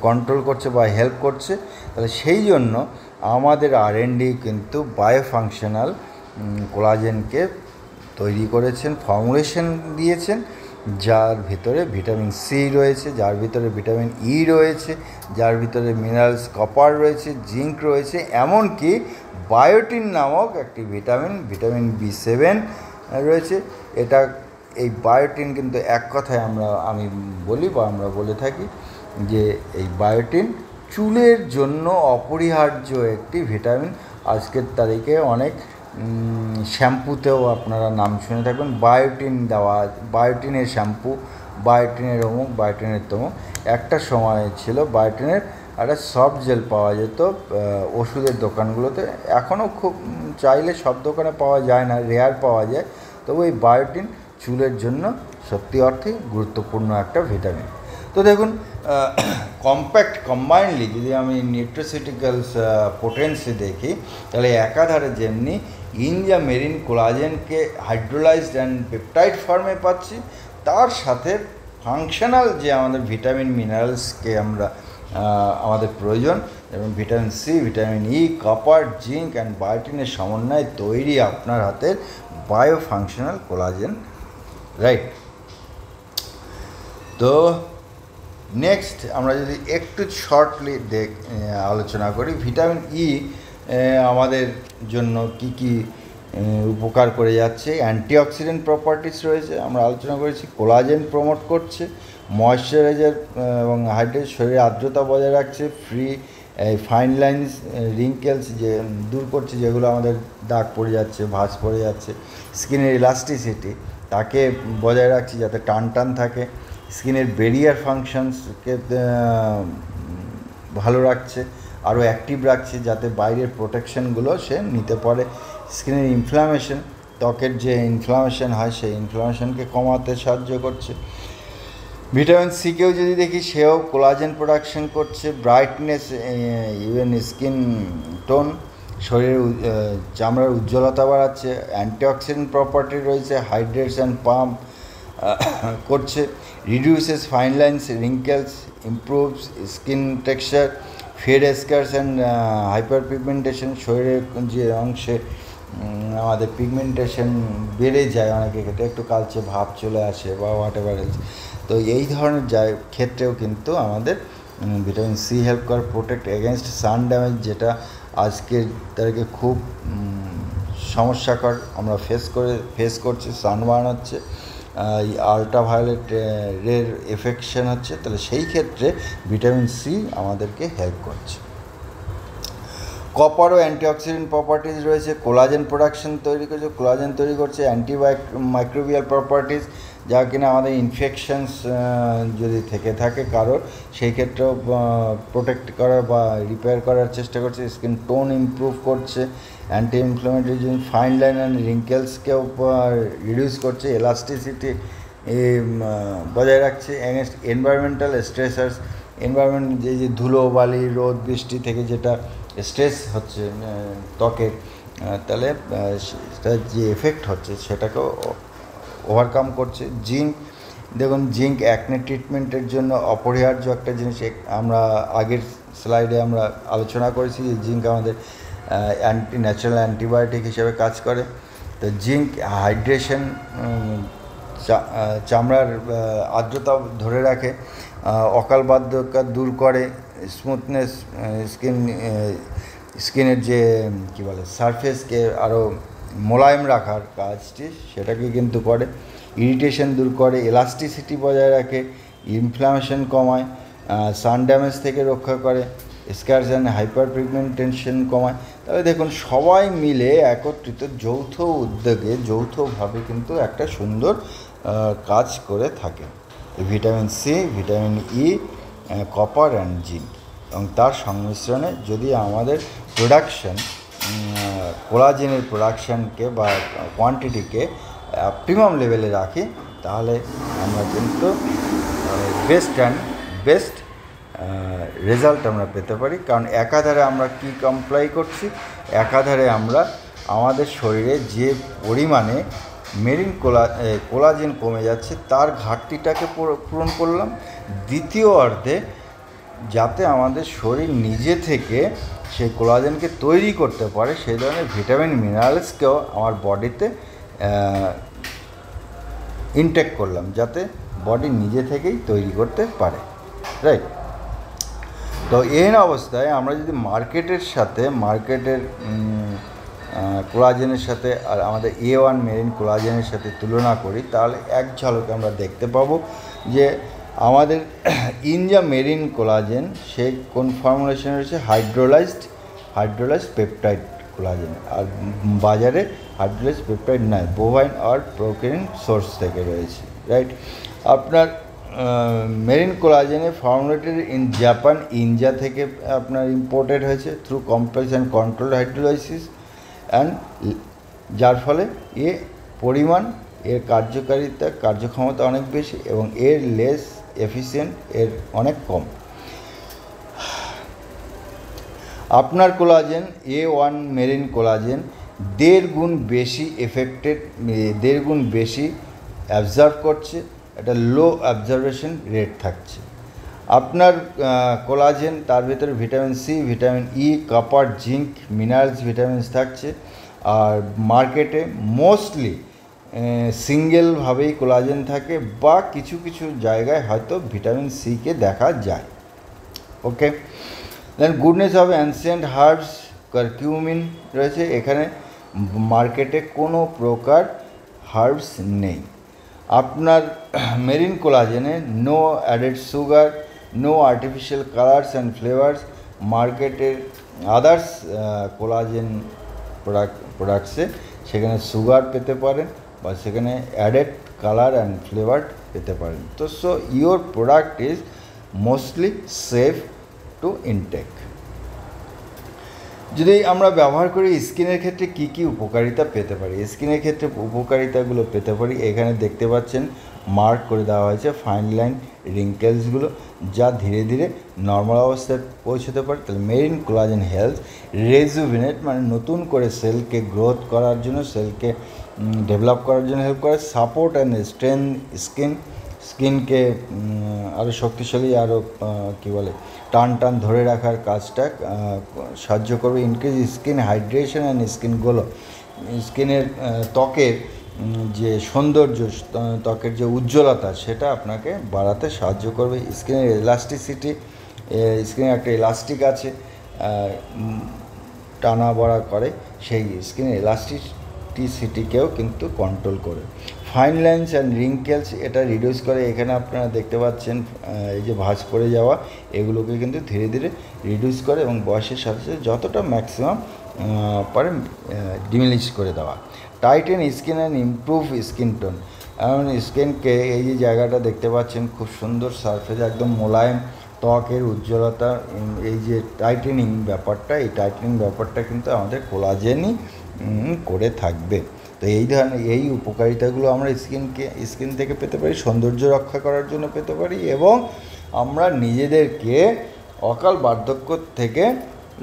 কন্ট্রোল করছে বা হেল্প করছে। তাহলে সেই জন্য আমাদের R&D কিন্তু বায়োফাংশনাল কোলাজেনকে তৈরি করেছেন, ফর্মুলেশন দিয়েছেন, যার ভিতরে ভিটামিন সি রয়েছে, যার ভিতরে ভিটামিন ই রয়েছে, যার ভিতরে মিনারেলস কপার রয়েছে, জিঙ্ক রয়েছে, এমনকি বায়োটিন নামক একটি ভিটামিন B7 রয়েছে। এই বায়োটিন কিন্তু এক কথায় আমি বলি বা আমরা বলে থাকি যে এই বায়োটিন চুলের জন্য অপরিহার্য একটি ভিটামিন। আজকের তারিখে অনেক শ্যাম্পুতেও আপনারা নাম শুনে থাকবেন বায়োটিন দেওয়া, বায়োটিনের শ্যাম্পু, বায়োটিনের অমুক, বায়োটিনের তমুক। একটা সময় ছিল বায়োটিনের একটা সফট জেল পাওয়া যেত ওষুধের দোকানগুলোতে, এখনও খুব চাইলে সব দোকানে পাওয়া যায় না, রেয়ার পাওয়া যায়। তবে এই বায়োটিন চুলের জন্য সত্যি অর্থেই গুরুত্বপূর্ণ একটা ভিটামিন। তো দেখুন কম্বাইন্ডলি যদি আমি নিউট্রাসিউটিক্যালস পোটেন্সি দেখি, তাহলে একাধারে যেমনি ইনজা মেরিন কোলাজেনকে হাইড্রোলাইজড অ্যান্ড পেপটাইড ফর্মে পাচ্ছি, তার সাথে ফাংশনাল যে আমাদের ভিটামিন মিনারেলসকে আমাদের প্রয়োজন, এবং vitamin C, vitamin E, copper, zinc and বায়োটিনের সমন্বয়ে তৈরি আপনার হাতের বায়োফাংশনাল কোলাজেন, রাইট? তো নেক্সট আমরা যদি একটু শর্টলি আলোচনা করি, ভিটামিন ই আমাদের জন্য কি উপকার করে যাচ্ছে। অ্যান্টিঅক্সিডেন্ট প্রপার্টিস রয়েছে, আমরা আলোচনা করেছি। কোলাজেন প্রমোট করছে, ময়েশ্চারাইজার এবং হাইড্রেট, শরীরে আর্দ্রতা বজায় রাখছে, ফাইন লাইন্স, রিঙ্কেলস যে দূর করছে, যেগুলো আমাদের দাগ পড়ে যাচ্ছে, ভাঁজ পড়ে যাচ্ছে। স্কিনের ইলাস্টিসিটি তাকে বজায় রাখছে যাতে টান থাকে। স্কিনের ব্যারিয়ার ফাংশনসকে ভালো রাখছে, আরও অ্যাক্টিভ রাখছে যাতে বাইরের প্রোটেকশনগুলো সে নিতে পারে। স্কিনের ইনফ্লামেশন, ত্বকের যে ইনফ্লামেশন হয় সেই ইনফ্লামেশনকে কমাতে সাহায্য করছে। ভিটামিন সিকেও যদি দেখি, সেও কোলাজেন প্রোডাকশন করছে, ব্রাইটনেস, ইভেন স্কিন টোন, শরীরের চামড়ার উজ্জ্বলতা বাড়াচ্ছে। অ্যান্টিঅক্সিডেন্ট প্রপার্টি রয়েছে, হাইড্রেটস অ্যান্ড পাম্প করছে, reduces fine lines, wrinkles, improves skin texture, fade scars and hyperpigmentation. শরীরের যে অংশে আমাদের পিগমেন্টেশন বেড়ে যায় অনেকের ক্ষেত্রে, একটু কালচে ভাব চলে আসে বা হোয়াট এভার এলস, তো এই ধরনের ক্ষেত্রেও কিন্তু আমাদের ভিটামিন সি হেল্প করে। প্রোটেক্ট এগেনস্ট সান ড্যামেজ, যেটা আজকের তারিখে খুব সমস্যাকর আমরা ফেস করছি, সানবার্ন হচ্ছে। আল্ট্রাভায়োলেট রের এফেকশন হচ্ছে, তাহলে সেই ক্ষেত্রে ভিটামিন সি আমাদেরকে হেল্প করছে। কপারও অ্যান্টিঅক্সিডেন্ট প্রপার্টিজ রয়েছে, কোলাজেন প্রোডাকশন তৈরি করছে, কোলাজেন তৈরি করছে, মাইক্রোবিয়াল প্রপার্টিজ, যা কিনা আমাদের ইনফেকশনস যদি থেকে থাকে কারোর, সেই ক্ষেত্রেও প্রোটেক্ট করার বা রিপেয়ার করার চেষ্টা করছে, স্কিন টোন ইমপ্রুভ করছে, anti inflammatory fine line and রিঙ্কেলসকেও রিডিউস করছে, এলাস্টিসিটি বজায় রাখছে, এগেনস্ট এনভায়রনমেন্টাল স্ট্রেসার্স, এনভায়রনমেন্ট যে ধুলো বালি রোদ বৃষ্টি থেকে যেটা স্ট্রেস হচ্ছে ত্বকের, তাহলে সেটা যে এফেক্ট হচ্ছে সেটাকেও ওভারকাম করছে। জিঙ্ক, দেখুন জিঙ্ক অ্যাকনে ট্রিটমেন্টের জন্য অপরিহার্য একটা জিনিস। আমরা আগের স্লাইডে আমরা আলোচনা করেছি যে জিঙ্ক আমাদের ন্যাচারাল অ্যান্টিবায়োটিক হিসেবে কাজ করে। তো জিঙ্ক হাইড্রেশন, চামড়ার আর্দ্রতা ধরে রাখে, অকাল বার্ধক্য দূর করে, স্মুথনেস, স্কিনের যে কী বলে সারফেসকে আরও মোলায়েম রাখার কাজটি সেটাকে কিন্তু করে, ইরিটেশন দূর করে, এলাস্টিসিটি বজায় রাখে, ইনফ্লামেশন কমায়, সান ড্যামেজ থেকে রক্ষা করে, স্ক্যার্স অ্যান্ড হাইপার পিগমেন্টেশন কমায়। তাহলে দেখুন সবাই মিলে একত্রিত যৌথ উদ্যোগে যৌথভাবে কিন্তু একটা সুন্দর কাজ করে থাকে। Vitamin C, vitamin E, copper and zinc, এবং তার সংমিশ্রণে যদি আমাদের প্রোডাকশন কোলাজেনের প্রোডাকশানকে বা কোয়ান্টিটিকে অপটিমাম লেভেলে রাখি, তাহলে আমরা কিন্তু বেস্ট রেজাল্ট আমরা পেতে পারি। কারণ একাধারে আমরা কি কমপ্লাই করছি, একাধারে আমরা আমাদের শরীরে যে পরিমাণে মেরিন কোলাজেন কমে যাচ্ছে তার ঘাটতিটাকে পূরণ করলাম। দ্বিতীয় অর্ধে যাতে আমাদের শরীর নিজে থেকে সেই কোলাজেনকে তৈরি করতে পারে সেই ধরনের ভিটামিন মিনারেলসকেও আমার বডিতে ইনটেক করলাম, যাতে বডি নিজে থেকেই তৈরি করতে পারে, রাইট। তো এই অবস্থায় আমরা যদি মার্কেটের কোলাজেনের সাথে আর আমাদের A1 মেরিন কোলাজেনের সাথে তুলনা করি, তাহলে এক ঝলকে আমরা দেখতে পাবো যে আমাদের ইনজা মেরিন কোলাজেন সে কোন ফর্মুলেশন রয়েছে, হাইড্রোলাইজড পেপটাইড কোলাজেন, আর বাজারে হাইড্রোলাইজড পেপটাইড নয়, বোভাইন আর প্রোকেরিন সোর্স থেকে রয়েছে, রাইট। আপনার মেরিন কোলাজেনে ফর্মুলেটেড ইন জাপান, ইনজা থেকে আপনার ইম্পোর্টেড হয়েছে through complex and control hydrolysis, and যার ফলে এর কার্যক্ষমতা অনেক বেশি এবং এর লেস এফিসিয়েন্ট, এর অনেক কম। আপনার কোলাজেন A1 মেরিন কোলাজেন 1.5 গুণ বেশি অ্যাবজর্ব করছে, একটা লো অ্যাবজর্বেশন রেট থাকছে। আপনার কোলাজেন তার ভিতরে vitamin C, vitamin E, copper, zinc, minerals, vitamins থাকছে। আর মার্কেটে মোস্টলি সিঙ্গেলভাবেই কোলাজেন থাকে বা কিছু কিছু জায়গায় হয়তো ভিটামিন সিকে দেখা যায়। Okay, then goodness of ancient herbs, curcumin রয়েছে। এখানে মার্কেটে কোনো প্রকার হার্বস নেই। আপনার মেরিন কোলাজেনে no added sugar, no artificial colours and flavours. মার্কেটের আদার্স কোলাজেন প্রোডাক্টসে সেখানে সুগার পেতে পারেন বা সেখানে অ্যাডেড কালার অ্যান্ড ফ্লেভার পেতে পারেন। তো so your product is mostly safe to intake. যদি আমরা ব্যবহার করি স্কিনের ক্ষেত্রে কি কি উপকারিতা পেতে পারি, স্কিনের ক্ষেত্রে উপকারিতাগুলো পেতে পারি এখানে দেখতে পাচ্ছেন মার্ক করে দেওয়া হয়েছে ফাইন লাইন রিঙ্কেলসগুলো, যা ধীরে ধীরে নর্মাল অবস্থায় পৌঁছতে পারে। তাহলে মেরিন কোলাজেন হেলথ রেজুভিনেট, মানে নতুন করে সেলকে গ্রোথ করার জন্য, সেলকে ডেভেলপ করার জন্য হেল্প করে। সাপোর্ট অ্যান্ড স্ট্রেন স্কিনকে আরও শক্তিশালী, আরও টান ধরে রাখার কাজটা সাহায্য করবে। Increase skin hydration and skin glow, স্কিনের ত্বকের যে সৌন্দর্য, ত্বকের যে উজ্জ্বলতা সেটা আপনাকে বাড়াতে সাহায্য করবে। স্কিনের এলাস্টিসিটি, স্কিনের একটা এলাস্টিক আছে, টানা বড়া করে, সেই স্কিনের এলাস্টিসিটিকেও কিন্তু কন্ট্রোল করে। ফাইন লাইন্স অ্যান্ড রিঙ্কেলস এটা রিডিউস করে। এখানে আপনারা দেখতে পাচ্ছেন এই যে ভাঁজ পড়ে যাওয়া, এগুলোকে কিন্তু ধীরে ধীরে রিডিউস করে এবং বয়সের সাথে সাথে যতটা ম্যাক্সিমাম পারে ডিমিনিশ করে দেওয়া। Tighten skin and improve skin tone, এমন স্কিনকে এই যে জায়গাটা দেখতে পাচ্ছেন খুব সুন্দর সারফেস, একদম মোলায়েম ত্বকের উজ্জ্বলতা, এই যে টাইটেনিং ব্যাপারটা, এই টাইটেনিং ব্যাপারটা কিন্তু আমাদের কোলাজেনই করে থাকবে। তো এই ধরনের এই উপকারিতাগুলো আমরা স্কিন থেকে পেতে পারি, সৌন্দর্য রক্ষা করার জন্য পেতে পারি, এবং আমরা নিজেদেরকে অকাল বার্ধক্য থেকে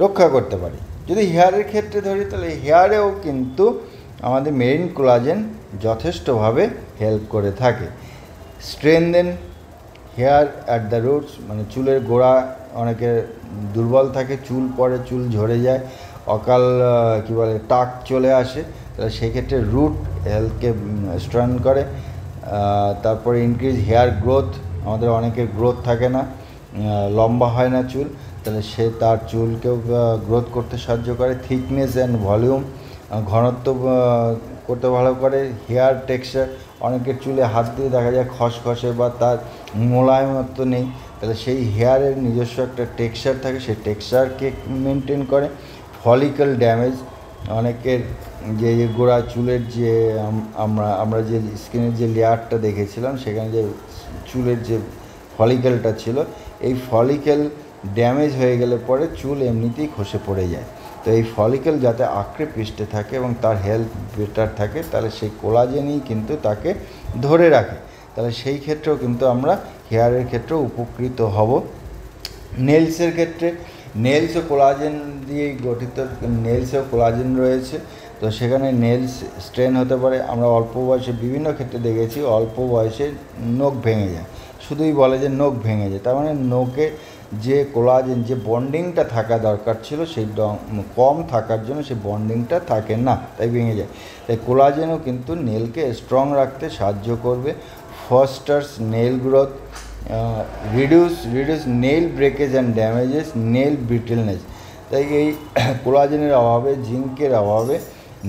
রক্ষা করতে পারি। যদি হেয়ারের ক্ষেত্রে ধরি তাহলে হেয়ারেও কিন্তু আমাদের মেরিন কোলাজেন যথেষ্টভাবে হেল্প করে থাকে। Strengthen hair at the roots, মানে চুলের গোড়া অনেকের দুর্বল থাকে, চুল পড়ে, চুল ঝরে যায়, অকাল কী বলে টাক চলে আসে, তাহলে সেক্ষেত্রে রুট হেলথকে স্ট্রং করে। তারপরে ইনক্রিজ হেয়ার গ্রোথ, আমাদের অনেকের গ্রোথ থাকে না, লম্বা হয় না চুল, তাহলে সে তার চুলকেও গ্রোথ করতে সাহায্য করে। থিকনেস অ্যান্ড ভলিউম, ঘনত্ব করতে ভালো করে। হেয়ার টেক্সচার, অনেকের চুলে হাত দিয়ে দেখা যায় খসখসে বা তার মোলায়েমত্ব নেই, তাহলে সেই হেয়ারের নিজস্ব একটা টেক্সচার থাকে, সেই টেক্সচারকে মেনটেন করে। ফলিকল ড্যামেজ, অনেকের যে গোড়া চুলের যে আমরা যে স্কিনের যে লেয়ারটা দেখেছিলাম সেখানে যে চুলের যে ফলিকেলটা ছিল, এই ফলিকেল ড্যামেজ হয়ে গেলে পরে চুল এমনিতেই খসে পড়ে যায়। তো এই ফলিকেল যাতে আঁকড়ে পিষ্টে থাকে এবং তার হেলথ বেটার থাকে, তাহলে সেই কোলাজেনই কিন্তু তাকে ধরে রাখে, তাহলে সেই ক্ষেত্রেও কিন্তু আমরা হেয়ারের ক্ষেত্রেও উপকৃত হব। নেলসের ক্ষেত্রে, নেলসও কোলাজেন দিয়েই গঠিত, নেলসেও কোলাজেন রয়েছে, তো সেখানে নেলস স্ট্রেন হতে পারে। আমরা অল্প বয়সে বিভিন্ন ক্ষেত্রে দেখেছি অল্প বয়সে নখ ভেঙে যায়, শুধুই বলে যে নখ ভেঙে যায়, তার মানে নখে যে কোলাজেন, যে বন্ডিংটা থাকা দরকার ছিল সেই কম থাকার জন্য সেই বন্ডিংটা থাকে না, তাই ভেঙে যায়। তাই কোলাজেনও কিন্তু নেলকে স্ট্রং রাখতে সাহায্য করবে। Fosters nail growth, reduce nail breakage and damages nail brittleness. তাই এই কোলাজেনের অভাবে, জিঙ্কের অভাবে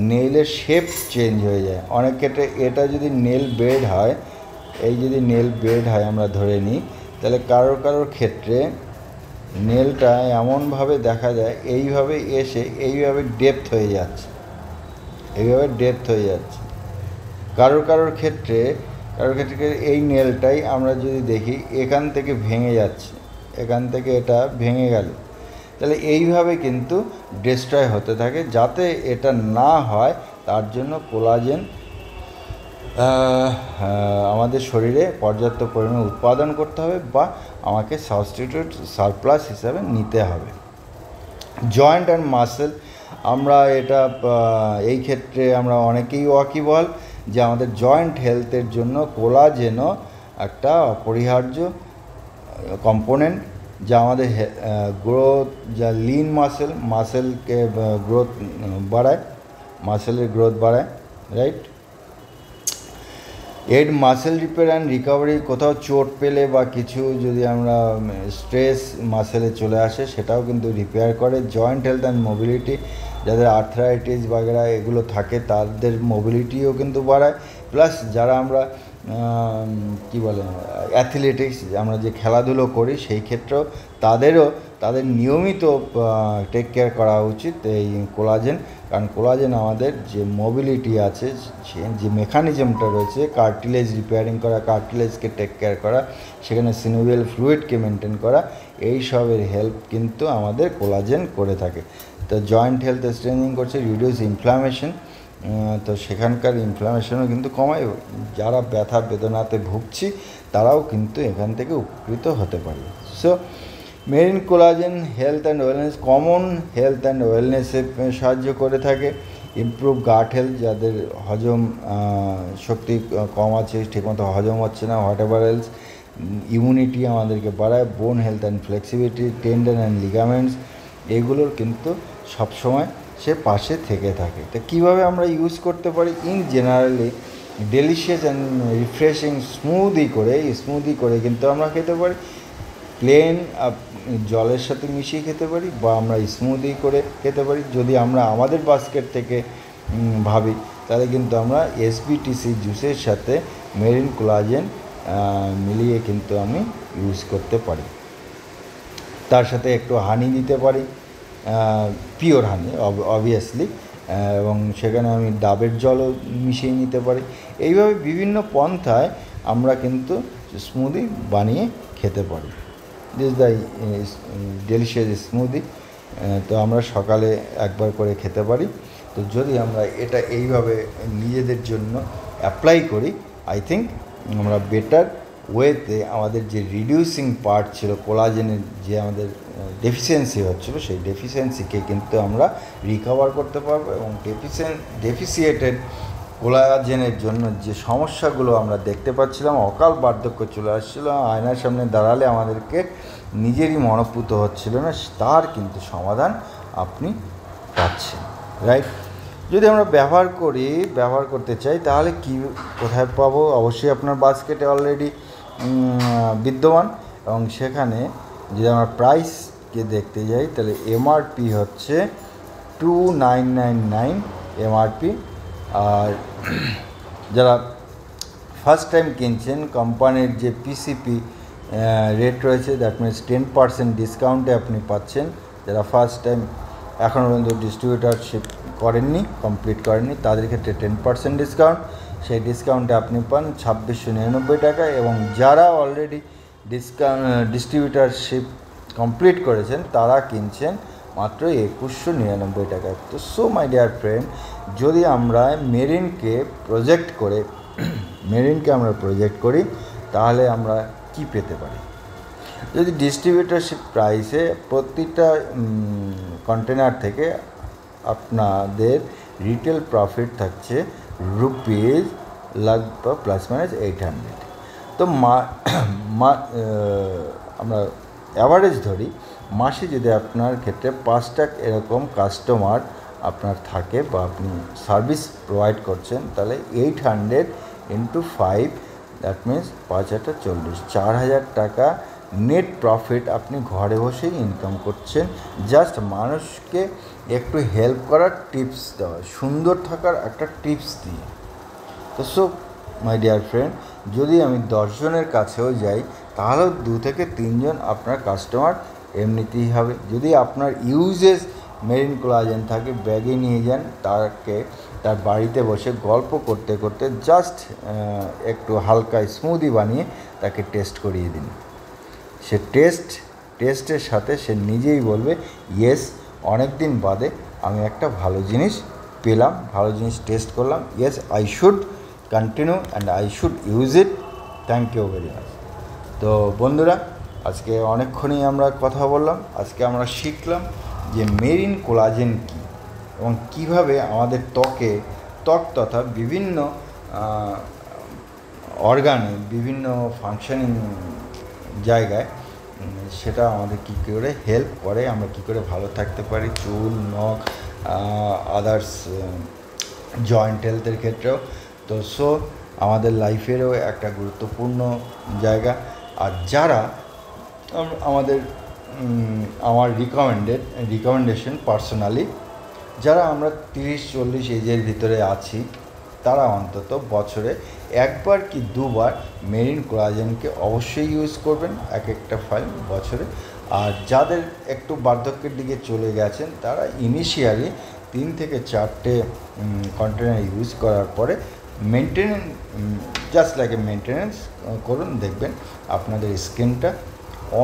নেইলের শেপ চেঞ্জ হয়ে যায় অনেক ক্ষেত্রে। এটা যদি নেল বেড হয়, এই যদি নেল বেড হয় আমরা ধরে নিই, তাহলে কারোর ক্ষেত্রে নেলটা এমনভাবে দেখা যায় এইভাবে এসে এইভাবে ডেপথ হয়ে যাচ্ছে, কারোর ক্ষেত্রে এই নেলটাই আমরা যদি দেখি এখান থেকে ভেঙে যাচ্ছে, এখান থেকে এটা ভেঙে গেল, তাহলে এইভাবে কিন্তু ডিস্ট্রয় হতে থাকে। যাতে এটা না হয় তার জন্য কোলাজেন আমাদের শরীরে পর্যাপ্ত পরিমাণে উৎপাদন করতে হবে বা আমাকে সাবস্টিটিউট সারপ্লাস হিসাবে নিতে হবে। জয়েন্ট অ্যান্ড মাসেল, আমরা এটা এই ক্ষেত্রে আমরা অনেকেই ওয়াকিবহাল যে আমাদের জয়েন্ট হেলথের জন্য কোলাজেনও একটা অপরিহার্য কম্পোনেন্ট, যা আমাদের গ্রোথ, যা লিন মাসেলকে গ্রোথ বাড়ায়, মাসেলের গ্রোথ বাড়ায়, right. Aid muscle repair and recovery, কোথাও চোট পেলে বা কিছু যদি আমরা স্ট্রেস মাসেলে চলে আসে সেটাও কিন্তু রিপেয়ার করে। জয়েন্ট হেলথ অ্যান্ড মোবিলিটি, যাদের আর্থ্রাইটিস বাগেরা এগুলো থাকে তাদের মোবিলিটিও কিন্তু বাড়ায়। প্লাস যারা আমরা কী বলে অ্যাথলেটিক্স, আমরা যে খেলাধুলো করি সেই ক্ষেত্রেও তাদের নিয়মিত টেক কেয়ার করা উচিত এই কোলাজেন, কারণ কোলাজেন আমাদের যে মোবিলিটি আছে, যে মেকানিজমটা রয়েছে, কার্টিলেজ রিপেয়ারিং করা, কার্টিলেজকে টেক কেয়ার করা, সেখানে সিনোভিয়াল ফ্লুইডকে মেনটেন করা, এই সবের হেল্প কিন্তু আমাদের কোলাজেন করে থাকে। তো জয়েন্ট হেলথ স্ট্রেংথেনিং করছে, রিডিউস ইনফ্লামেশন, তো সেখানকার ইনফ্লামেশনও কিন্তু কমায়। যারা ব্যথা বেদনাতে ভুগছি তারাও কিন্তু এখান থেকে উপকৃত হতে পারে। So marine collagen health and wellness, common health and ওয়েলনেসে সাহায্য করে থাকে। ইমপ্রুভ গাট হেলথ, যাদের হজম শক্তি কম আছে, ঠিকমতো হজম হচ্ছে না, হোয়াট এভার এলস, ইমিউনিটি আমাদেরকে বাড়ায়। বোন health and flexibility, tendon and ligaments, এগুলোর কিন্তু সবসময় সে পাশে থেকে থাকে। তো কীভাবে আমরা ইউজ করতে পারি? In generally delicious and refreshing smoothie করে কিন্তু আমরা খেতে পারি। প্লেন জলের সাথে মিশিয়ে খেতে পারি বা আমরা স্মুদি করে খেতে পারি। যদি আমরা আমাদের বাস্কেট থেকে ভাবি তাহলে কিন্তু আমরা এসবিটিসি জুসের সাথে মেরিন কোলাজেন মিলিয়ে কিন্তু আমি ইউজ করতে পারি। তার সাথে একটু হানি দিতে পারি, পিওর হানি অবভিয়াসলি, এবং সেখানে আমি ডাবের জলও মিশিয়ে নিতে পারি। এইভাবে বিভিন্ন পন্থায় আমরা কিন্তু স্মুদি বানিয়ে খেতে পারি। This the delicious smoothie. তো আমরা সকালে একবার করে খেতে পারি। তো যদি আমরা এটা এইভাবে নিজেদের জন্য অ্যাপ্লাই করি, আই থিঙ্ক আমরা বেটার ওয়েতে আমাদের যে রিডিউসিং পার্ট ছিল কোলাজেনের, যে আমাদের ডেফিসিয়েন্সি হচ্ছিলো, সেই ডেফিসিয়েন্সিকে কিন্তু আমরা রিকভার করতে পারবো, এবং ডেফিসিয়েটেড কোলাজেনের জন্য যে সমস্যাগুলো আমরা দেখতে পাচ্ছিলাম, অকাল বার্ধক্য চলে আসছিলো, আয়নার সামনে দাঁড়ালে আমাদেরকে নিজেরই মনোপুত হচ্ছিল না, তার কিন্তু সমাধান আপনি পাচ্ছেন, রাইট? যদি আমরা ব্যবহার করতে চাই, তাহলে কি কোথায় পাবো? অবশ্যই আপনার বাস্কেটে অলরেডি বিদ্যমান, এবং সেখানে যদি আমরা প্রাইসকে দেখতে যাই, তাহলে এমআরপি হচ্ছে 2999 এমআরপি। আর যারা ফার্স্ট টাইম কিনছেন, কোম্পানির যে পিসিপি রেট রয়েছে, দ্যাট মিনস 10% ডিসকাউন্টে আপনি পাচ্ছেন। যারা ফার্স্ট টাইম এখনও পর্যন্ত ডিস্ট্রিবিউটারশিপ কমপ্লিট করেননি, তাদের ক্ষেত্রে 10% ডিসকাউন্ট। সেই ডিসকাউন্টে আপনি পান 2699 টাকা, এবং যারা অলরেডি ডিস্ট্রিবিউটারশিপ কমপ্লিট করেছেন, তারা কিনছেন মাত্র 2199 টাকায়। তো সো মাই ডিয়ার ফ্রেন্ড, যদি আমরা মেরিনকে প্রজেক্ট করি, তাহলে আমরা কি পেতে পারি? যদি ডিস্ট্রিবিউটারশিপ প্রাইসে প্রতিটা কন্টেনার থেকে আপনাদের রিটেল প্রফিট থাকছে রুপিজ লাগভগ প্লাস মাইনাস 800। তো আমরা অ্যাভারেজ ধরি, মাসে যদি আপনার ক্ষেত্রে 5টা এরকম কাস্টমার আপনার থাকে, বা আপনি সার্ভিস প্রোভাইড করছেন, তাহলে 800 × 5, দ্যাট মিনস 5×8 = 4000 টাকা নেট প্রফিট আপনি ঘরে বসেই ইনকাম করছেন, জাস্ট মানুষকে একটু হেল্প করার টিপস দেওয়া, সুন্দর থাকার একটা টিপস দিয়ে। তো সো মাই ডিয়ার ফ্রেন্ড, যদি আমি 10 জনের কাছেও যাই, তাহলেও 2 থেকে 3 জন আপনার কাস্টমার এমনিতেই হবে। যদি আপনার ইউজেস মেরিন কোলাজেন থাকে, ব্যাগে নিয়ে যান, তার বাড়িতে বসে গল্প করতে করতে জাস্ট একটু হালকা স্মুদি বানিয়ে তাকে টেস্ট করিয়ে দিন। সে টেস্টের সাথে সে নিজেই বলবে, ইয়েস, অনেক দিন বাদে আমি একটা ভালো জিনিস পেলাম, ভালো জিনিস টেস্ট করলাম, yes, I should continue and I should use it, thank you very much. তো বন্ধুরা, আজকে অনেকক্ষণই আমরা কথা বললাম। আজকে আমরা শিখলাম যে মেরিন কোলাজেন কী, এবং কীভাবে আমাদের ত্বক তথা বিভিন্ন অর্গানে, বিভিন্ন ফাংশনিং জায়গায় সেটা আমাদের কী করে হেল্প করে, আমরা কী করে ভালো থাকতে পারি, চুল, নখ, আদার্স জয়েন্ট হেলথের ক্ষেত্রেও। তো সো আমাদের লাইফেরও একটা গুরুত্বপূর্ণ জায়গা। আর যারা আমার রিকমেন্ডেশন পার্সোনালি, যারা আমরা 30-40 এজের ভিতরে আছি, তারা অন্তত বছরে 1বার কি 2বার মেরিন কোলাজেনকে অবশ্যই ইউজ করবেন, একটা ফাইল বছরে। আর যাদের একটু বার্ধক্যের দিকে চলে গেছেন, তারা ইনিশিয়ালি 3 থেকে 4টে কন্টেনার ইউজ করার পরে মেনটেনেন্স করুন। দেখবেন আপনাদের স্কিনটা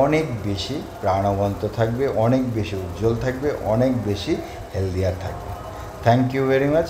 অনেক বেশি প্রাণবন্ত থাকবে, অনেক বেশি উজ্জ্বল থাকবে, অনেক বেশি হেলদিয়ার থাকবে। Thank you very much.